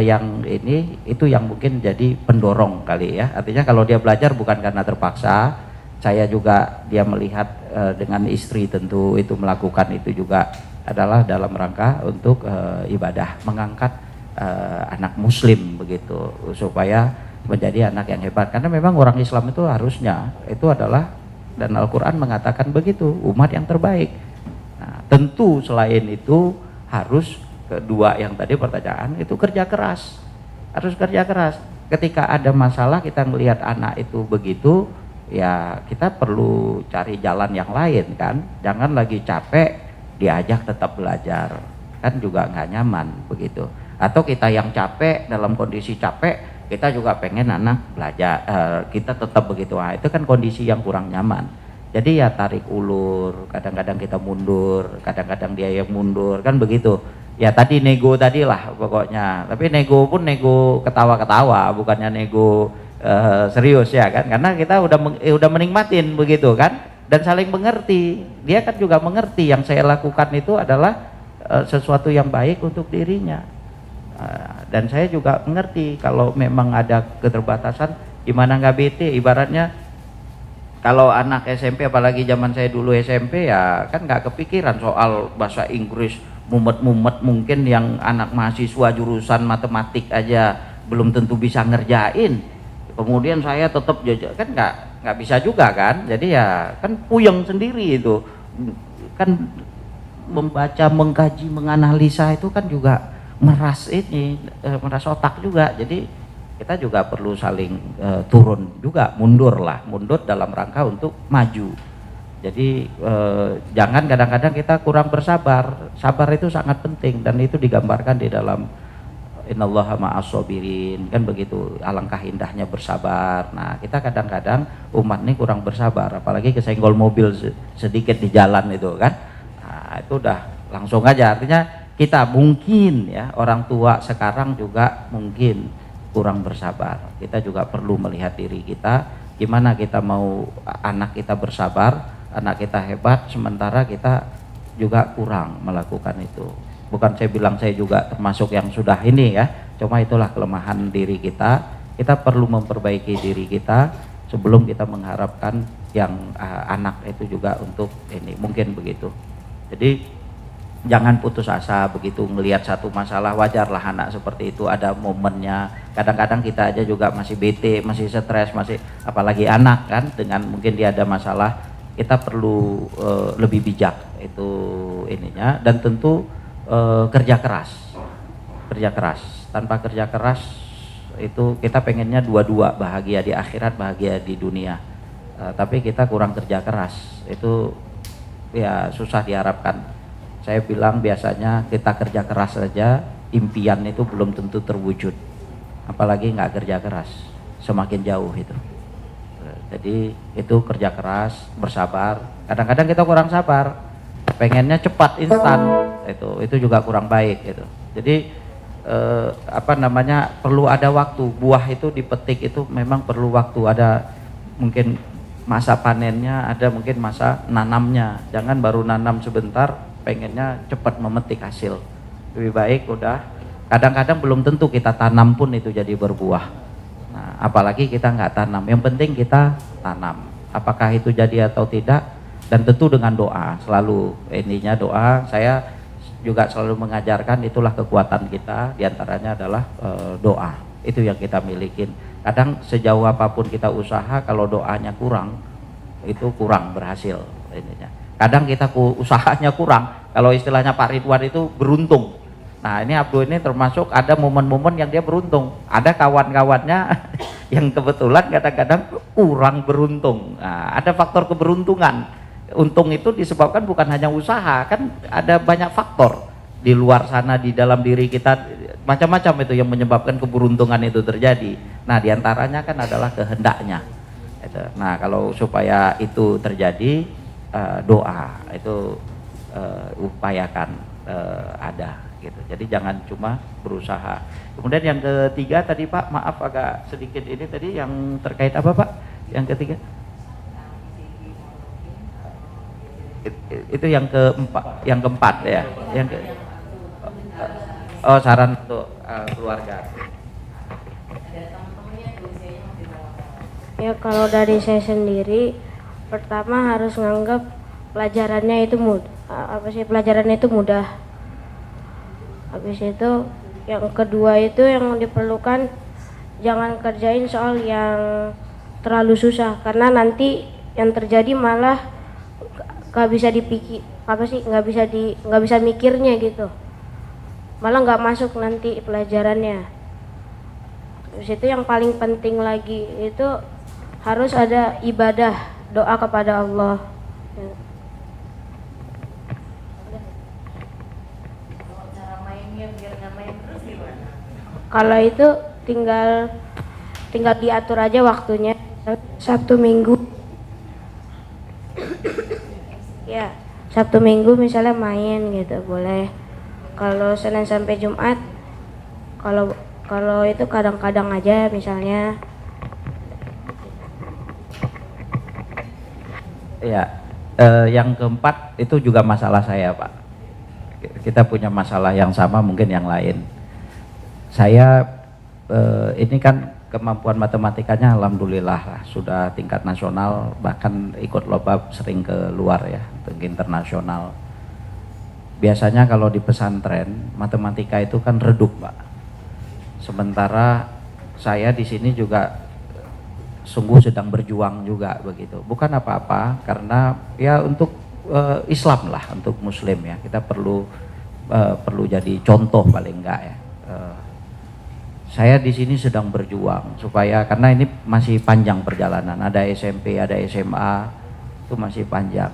Speaker 2: yang ini itu yang mungkin jadi pendorong kali ya. Artinya kalau dia belajar bukan karena terpaksa, saya juga dia melihat dengan istri tentu itu melakukan itu juga adalah dalam rangka untuk ibadah, mengangkat anak muslim begitu supaya menjadi anak yang hebat. Karena memang orang Islam itu harusnya itu adalah, dan Al-Quran mengatakan begitu, umat yang terbaik. Nah, tentu selain itu harus kedua yang tadi pertanyaan itu kerja keras, harus kerja keras. Ketika ada masalah kita melihat anak itu begitu, ya kita perlu cari jalan yang lain kan. Jangan lagi capek diajak tetap belajar, kan juga nggak nyaman begitu. Atau kita yang capek, dalam kondisi capek kita juga pengen anak belajar, kita tetap begitu. Nah, itu kan kondisi yang kurang nyaman. Jadi ya tarik ulur, kadang-kadang kita mundur, kadang-kadang dia yang mundur, kan begitu. Ya tadi nego tadi lah pokoknya, tapi nego pun nego ketawa-ketawa, bukannya nego serius ya kan, karena kita udah menikmatin begitu kan, dan saling mengerti. Dia kan juga mengerti yang saya lakukan itu adalah sesuatu yang baik untuk dirinya, dan saya juga mengerti kalau memang ada keterbatasan gimana nggak bete. Ibaratnya kalau anak SMP, apalagi zaman saya dulu SMP ya kan nggak kepikiran soal bahasa Inggris mumet-mumet, mungkin yang anak mahasiswa jurusan matematik aja belum tentu bisa ngerjain. Kemudian saya tetap jajan, kan nggak bisa juga kan. Jadi ya kan puyeng sendiri itu. Kan membaca, mengkaji, menganalisa itu kan juga meras otak juga. Jadi kita juga perlu saling turun juga, mundur dalam rangka untuk maju. Jadi jangan kadang-kadang kita kurang bersabar. Sabar itu sangat penting, dan itu digambarkan di dalam innallaha ma'as-sabirin, kan begitu. Alangkah indahnya bersabar. Nah, kita kadang-kadang umat ini kurang bersabar, apalagi kesenggol mobil sedikit di jalan itu kan. Nah, itu udah langsung aja. Artinya kita mungkin ya, orang tua sekarang juga mungkin kurang bersabar. Kita juga perlu melihat diri kita, gimana kita mau anak kita bersabar, anak kita hebat, sementara kita juga kurang melakukan itu. Bukan saya bilang saya juga termasuk yang sudah ini ya, cuma itulah kelemahan diri kita. Kita perlu memperbaiki diri kita sebelum kita mengharapkan yang anak itu juga untuk ini, mungkin begitu. Jadi jangan putus asa begitu melihat satu masalah. Wajarlah anak seperti itu, ada momennya. Kadang-kadang kita aja juga masih bete, masih stres, masih apalagi anak kan, dengan mungkin dia ada masalah. Kita perlu lebih bijak itu ininya, dan tentu kerja keras. Tanpa kerja keras itu kita pengennya dua-dua, bahagia di akhirat, bahagia di dunia. tapi kita kurang kerja keras. Itu ya susah diharapkan. Saya bilang biasanya kita kerja keras saja, impian itu belum tentu terwujud, apalagi nggak kerja keras, semakin jauh itu. Jadi itu kerja keras, bersabar. Kadang-kadang kita kurang sabar, pengennya cepat, instan, itu juga kurang baik gitu. Jadi perlu ada waktu. Buah itu dipetik itu memang perlu waktu, ada mungkin masa panennya, ada mungkin masa nanamnya. Jangan baru nanam sebentar pengennya cepat memetik hasil. Lebih baik udah, kadang-kadang belum tentu kita tanam pun itu jadi berbuah. Nah, apalagi kita nggak tanam, yang penting kita tanam. Apakah itu jadi atau tidak, dan tentu dengan doa, selalu intinya doa. Saya juga selalu mengajarkan itulah kekuatan kita, diantaranya adalah doa. Itu yang kita milikin. Kadang sejauh apapun kita usaha, kalau doanya kurang, itu kurang berhasil intinya. Kadang kita usahanya kurang, kalau istilahnya Pak Ridwan itu beruntung. Nah ini Abdul ini termasuk ada momen-momen yang dia beruntung. Ada kawan-kawannya yang kebetulan kadang-kadang kurang beruntung. Nah, ada faktor keberuntungan. Untung itu disebabkan bukan hanya usaha, kan ada banyak faktor di luar sana, di dalam diri kita, macam-macam itu yang menyebabkan keberuntungan itu terjadi. Nah diantaranya kan adalah kehendaknya. Nah kalau supaya itu terjadi, doa itu upayakan ada gitu. Jadi jangan cuma berusaha. Kemudian yang ketiga tadi Pak, maaf agak sedikit ini tadi yang terkait apa Pak? Yang ketiga? Itu yang keempat ya. Saran untuk keluarga.
Speaker 3: Ya kalau dari saya sendiri, pertama harus nganggap pelajarannya itu pelajarannya itu mudah. Habis itu yang kedua itu yang diperlukan, jangan kerjain soal yang terlalu susah, karena nanti yang terjadi malah nggak bisa dipikir, nggak bisa mikirnya gitu, malah nggak masuk nanti pelajarannya. Terus itu yang paling penting lagi itu harus ada ibadah, doa kepada Allah. Kalau itu tinggal diatur aja waktunya, Sabtu Minggu. Ya, Sabtu Minggu misalnya main gitu boleh. Kalau Senin sampai Jumat, kalau itu kadang-kadang aja misalnya.
Speaker 2: Ya, yang keempat itu juga masalah saya Pak. Kita punya masalah yang sama, mungkin yang lain. Saya ini kan kemampuan matematikanya alhamdulillah lah, sudah tingkat nasional, bahkan ikut lomba sering ke luar ya, ke internasional. Biasanya kalau di pesantren matematika itu kan redup Pak. Sementara saya di sini juga sungguh sedang berjuang juga begitu. Bukan apa-apa, karena ya untuk Islam lah, untuk Muslim ya, kita perlu jadi contoh paling enggak ya. Saya di sini sedang berjuang supaya, karena ini masih panjang perjalanan, ada SMP, ada SMA, itu masih panjang.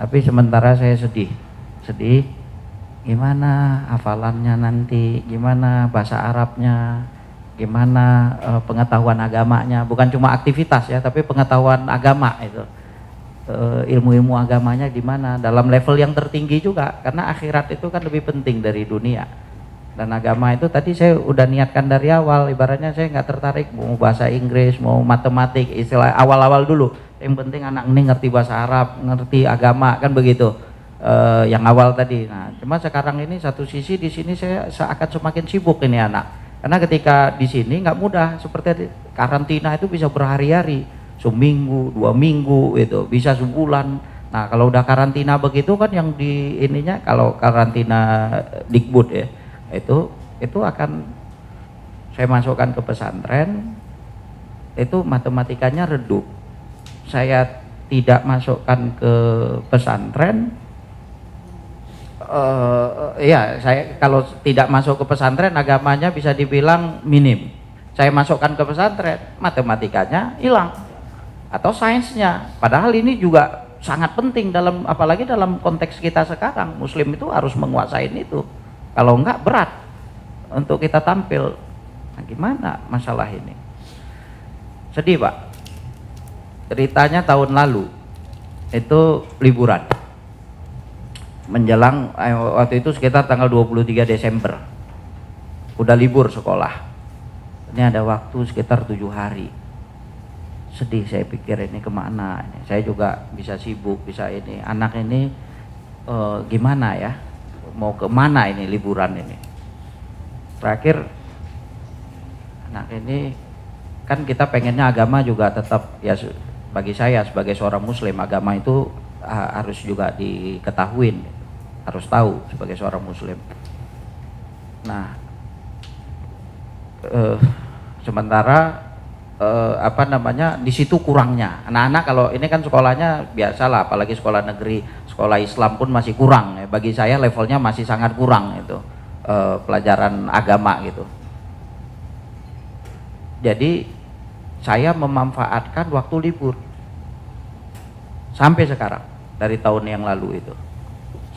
Speaker 2: Tapi sementara saya sedih, gimana hafalannya nanti, gimana bahasa Arabnya, gimana pengetahuan agamanya, bukan cuma aktivitas ya, tapi pengetahuan agama itu, ilmu-ilmu agamanya di mana, dalam level yang tertinggi juga, karena akhirat itu kan lebih penting dari dunia. Dan agama itu tadi saya udah niatkan dari awal, ibaratnya saya nggak tertarik mau bahasa Inggris, mau matematik, istilah awal-awal dulu. Yang penting anak ini ngerti bahasa Arab, ngerti agama, kan begitu. Yang awal tadi. Nah, cuma sekarang ini satu sisi di sini saya akan semakin sibuk ini anak. Karena ketika di sini nggak mudah, seperti karantina itu bisa berhari-hari, seminggu, 2 minggu itu, bisa sebulan. Nah, kalau udah karantina begitu kan yang di ininya, kalau karantina Dikbud ya, itu akan saya masukkan ke pesantren, itu matematikanya redup. Saya tidak masukkan ke pesantren, ya saya kalau tidak masuk ke pesantren agamanya bisa dibilang minim. Saya masukkan ke pesantren, matematikanya hilang. atau sainsnya. Padahal ini juga sangat penting dalam, apalagi dalam konteks kita sekarang. Muslim itu harus menguasai itu. Kalau enggak berat untuk kita tampil. Nah, gimana masalah ini? Sedih, Pak. Ceritanya tahun lalu itu liburan. Menjelang waktu itu sekitar tanggal 23 Desember. Udah libur sekolah. Ini ada waktu sekitar 7 hari. Sedih, saya pikir ini kemana ini. Saya juga bisa sibuk, bisa ini. Anak ini gimana ya? Mau kemana ini liburan ini? Terakhir anak ini kan kita pengennya agama juga tetap ya, bagi saya sebagai seorang muslim agama itu harus juga diketahuin, harus tahu sebagai seorang muslim. Nah, sementara di situ kurangnya anak-anak. Kalau ini kan sekolahnya biasalah, apalagi sekolah negeri, sekolah Islam pun masih kurang ya. Bagi saya levelnya masih sangat kurang itu pelajaran agama gitu. Jadi saya memanfaatkan waktu libur sampai sekarang, dari tahun yang lalu itu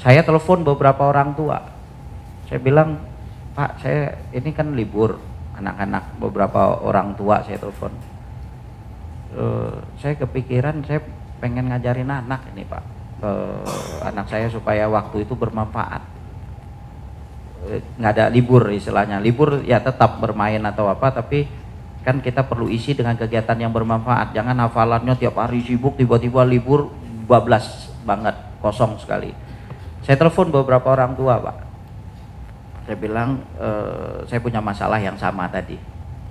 Speaker 2: saya telepon beberapa orang tua. Saya bilang, Pak, saya ini kan libur, anak-anak, beberapa orang tua saya telepon. Saya kepikiran, saya pengen ngajarin anak ini, Pak, anak saya supaya waktu itu bermanfaat. Nggak ada libur istilahnya, libur ya tetap bermain atau apa, tapi kan kita perlu isi dengan kegiatan yang bermanfaat. Jangan hafalannya tiap hari sibuk, tiba-tiba libur bablas banget, kosong sekali. Saya telepon beberapa orang tua, Pak. Saya bilang, saya punya masalah yang sama tadi,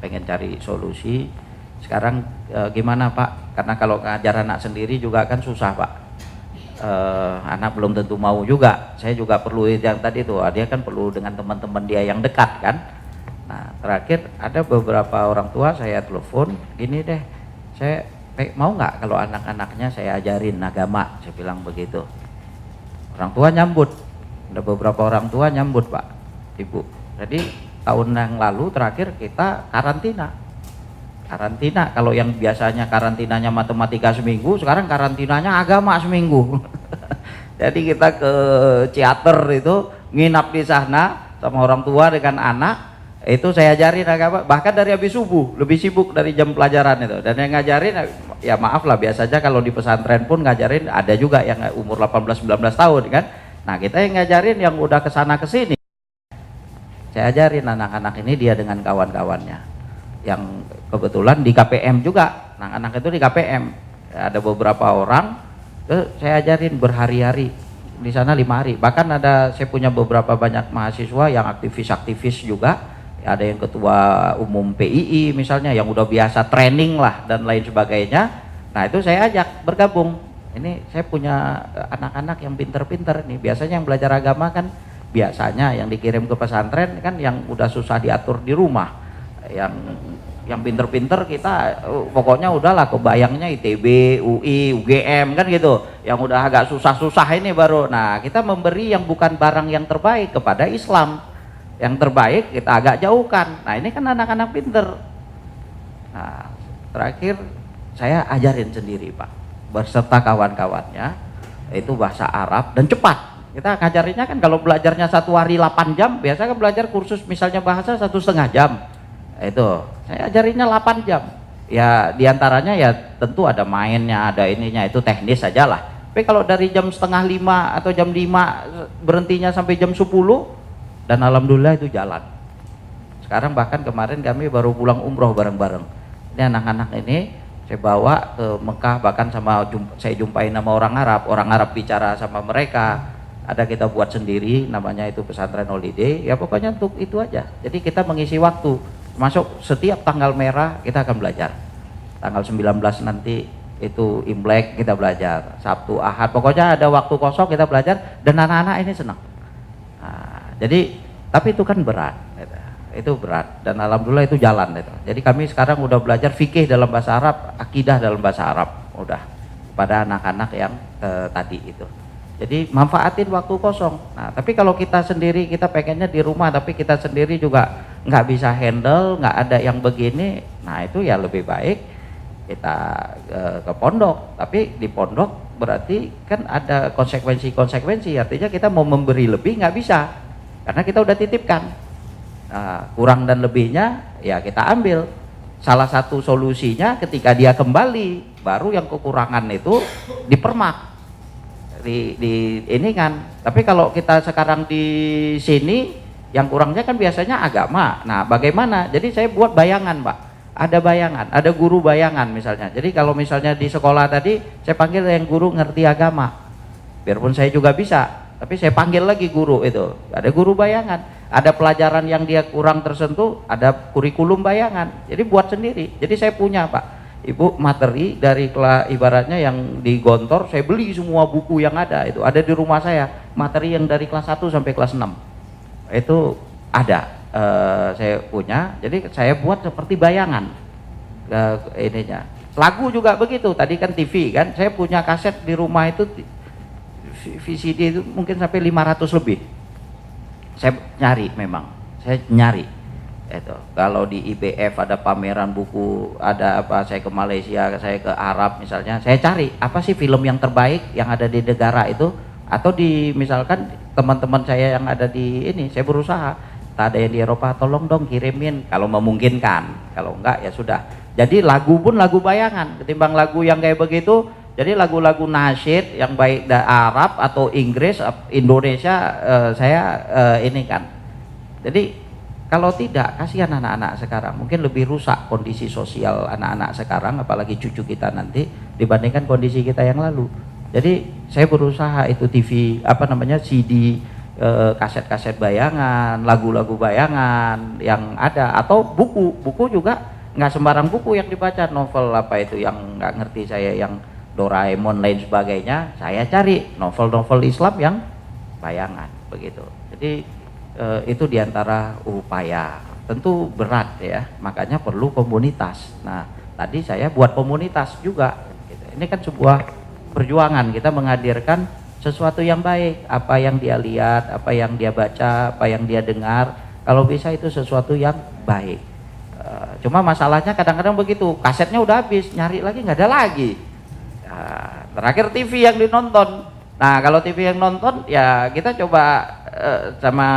Speaker 2: pengen cari solusi. Sekarang gimana, Pak? Karena kalau ngajar anak sendiri juga kan susah, Pak. Anak belum tentu mau juga. Saya juga perlu yang tadi tuh, dia kan perlu dengan teman-teman dia yang dekat kan. Nah, terakhir ada beberapa orang tua saya telepon, gini deh, saya mau nggak kalau anak-anaknya saya ajarin agama, saya bilang begitu. Orang tua nyambut, ada beberapa orang tua nyambut, Pak, Ibu. Jadi tahun yang lalu terakhir kita karantina. Kalau yang biasanya karantinanya matematika seminggu, sekarang karantinanya agama seminggu. Jadi kita ke teater itu, nginap di sana sama orang tua dengan anak. Itu saya ajarin agama, bahkan dari habis subuh, lebih sibuk dari jam pelajaran itu. Dan yang ngajarin, ya maaf lah, biasanya kalau di pesantren pun ngajarin ada juga yang umur 18-19 tahun kan. Nah, kita yang ngajarin yang udah kesana kesini. Saya ajarin anak-anak ini dia dengan kawan-kawannya yang kebetulan di KPM juga. Anak-anak itu di KPM ada beberapa orang, saya ajarin berhari-hari di sana 5 hari. Bahkan ada, saya punya beberapa banyak mahasiswa yang aktivis-aktivis juga. Ada yang ketua umum PII misalnya, yang udah biasa training lah dan lain sebagainya. Nah, itu saya ajak bergabung. Ini saya punya anak-anak yang pinter-pinter nih. Biasanya yang belajar agama kan biasanya yang dikirim ke pesantren kan yang udah susah diatur di rumah. Yang pinter-pinter kita pokoknya udahlah, kebayangnya ITB, UI, UGM kan gitu. Yang udah agak susah-susah ini baru. Nah, kita memberi yang bukan barang yang terbaik kepada Islam. Yang terbaik kita agak jauhkan. Nah, ini kan anak-anak pinter. Nah, terakhir saya ajarin sendiri, Pak, berserta kawan-kawannya, itu bahasa Arab dan cepat. Kita ngajarinnya kan kalau belajarnya 1 hari 8 jam, biasa kan belajar kursus misalnya bahasa 1,5 jam. Itu saya ajarinnya 8 jam. Ya diantaranya ya tentu ada mainnya, ada ininya, itu teknis saja lah. Tapi kalau dari jam 4:30 atau jam 5 berhentinya sampai jam 10, dan alhamdulillah itu jalan. Sekarang bahkan kemarin kami baru pulang umroh bareng-bareng. Ini anak-anak ini saya bawa ke Mekah, bahkan saya jumpain sama orang Arab bicara sama mereka. Ada kita buat sendiri, namanya itu pesantren holiday. Ya pokoknya untuk itu aja. Jadi kita mengisi waktu. Masuk setiap tanggal merah kita akan belajar. Tanggal 19 nanti itu Imlek kita belajar. Sabtu, Ahad, pokoknya ada waktu kosong kita belajar dan anak-anak ini senang. Nah, jadi tapi itu kan berat, itu berat dan alhamdulillah itu jalan itu. Jadi kami sekarang udah belajar fikih dalam bahasa Arab, akidah dalam bahasa Arab, udah pada anak-anak yang tadi itu. Jadi manfaatin waktu kosong. Nah, tapi kalau kita sendiri, kita pengennya di rumah, tapi kita sendiri juga nggak bisa handle, nggak ada yang begini. Nah, itu ya lebih baik kita ke pondok. Tapi di pondok berarti kan ada konsekuensi, artinya kita mau memberi lebih nggak bisa, karena kita udah titipkan. Nah, kurang dan lebihnya ya kita ambil. Salah satu solusinya ketika dia kembali, baru yang kekurangan itu dipermak, di ini kan. Tapi kalau kita sekarang di sini, yang kurangnya kan biasanya agama. Nah, bagaimana? Jadi saya buat bayangan, Pak. Ada bayangan, ada guru bayangan misalnya. Jadi kalau misalnya di sekolah tadi, saya panggil yang guru ngerti agama. Biarpun saya juga bisa, tapi saya panggil lagi guru itu. Ada guru bayangan. Ada pelajaran yang dia kurang tersentuh, ada kurikulum bayangan. Jadi buat sendiri. Jadi saya punya, Pak, Ibu, materi dari ibaratnya yang di Gontor, saya beli semua buku yang ada. Itu ada di rumah saya, materi yang dari kelas 1 sampai kelas 6. Itu ada, saya punya. Jadi saya buat seperti bayangan ininya. Lagu juga begitu. Tadi kan TV kan, saya punya kaset di rumah itu, VCD itu mungkin sampai 500 lebih. Saya nyari, memang saya nyari itu. Kalau di IBF ada pameran buku, ada apa, saya ke Malaysia, saya ke Arab misalnya, saya cari apa sih film yang terbaik yang ada di negara itu, atau di misalkan teman-teman saya yang ada di ini, saya berusaha, tak ada yang di Eropa, tolong dong kirimin kalau memungkinkan, kalau enggak ya sudah. Jadi lagu pun lagu bayangan ketimbang lagu yang kayak begitu. Jadi lagu-lagu nasyid yang baik dari Arab atau Inggris, Indonesia, saya ini kan. Jadi kalau tidak, kasihan anak-anak sekarang. Mungkin lebih rusak kondisi sosial anak-anak sekarang, apalagi cucu kita nanti, dibandingkan kondisi kita yang lalu. Jadi saya berusaha itu TV, CD, kaset-kaset bayangan, lagu-lagu bayangan yang ada, atau buku juga nggak sembarang buku yang dibaca, novel apa itu yang nggak ngerti saya, yang Doraemon lain sebagainya, saya cari novel-novel Islam yang bayangan begitu. Jadi itu diantara upaya. Tentu berat ya, makanya perlu komunitas. Nah, tadi saya buat komunitas juga. Gitu. Ini kan sebuah perjuangan, kita menghadirkan sesuatu yang baik, apa yang dia lihat, apa yang dia baca, apa yang dia dengar. Kalau bisa itu sesuatu yang baik. Cuma masalahnya kadang-kadang begitu, kasetnya udah habis, nyari lagi nggak ada lagi. Terakhir TV yang dinonton. Nah, kalau TV yang nonton ya kita coba sama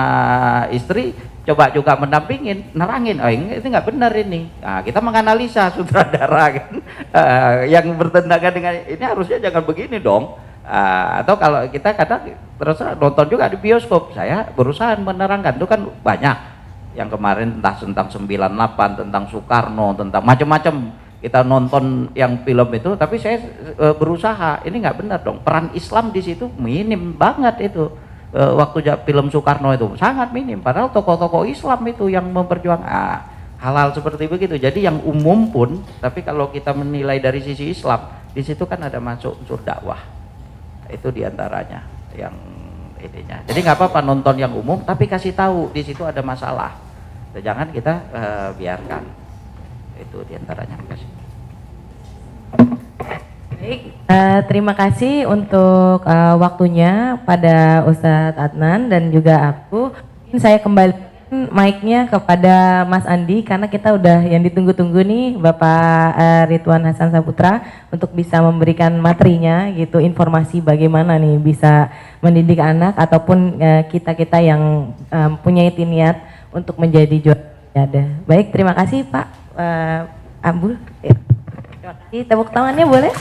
Speaker 2: istri coba juga mendampingin, nerangin, oh ini nggak benar ini. Nah, kita menganalisa sutradara kan, yang bertentangan dengan ini harusnya jangan begini dong. Atau kalau kita kadang terus nonton juga di bioskop, saya berusaha menerangkan, itu kan banyak yang kemarin entah tentang 98, tentang Soekarno, tentang macam-macam. Kita nonton yang film itu, tapi saya berusaha, ini nggak benar dong, peran Islam di situ minim banget itu. Waktu film Soekarno itu sangat minim, padahal tokoh-tokoh Islam itu yang memperjuangkan hal-hal seperti begitu. Jadi yang umum pun, tapi kalau kita menilai dari sisi Islam, di situ kan ada masuk unsur dakwah. Itu diantaranya yang ininya. Jadi nggak apa-apa nonton yang umum, tapi kasih tahu di situ ada masalah. Jangan kita biarkan. Itu diantaranya.
Speaker 1: Baik, terima kasih untuk waktunya pada Ustadz Adnan dan juga aku. Saya kembali mic-nya kepada Mas Andi karena kita udah yang ditunggu-tunggu nih Bapak Ridwan Hasan Saputra untuk bisa memberikan materinya gitu, informasi bagaimana nih bisa mendidik anak ataupun kita-kita yang punya niat untuk menjadi juara. Baik, terima kasih Pak Ambul. Terima kasih, tepuk tangannya boleh?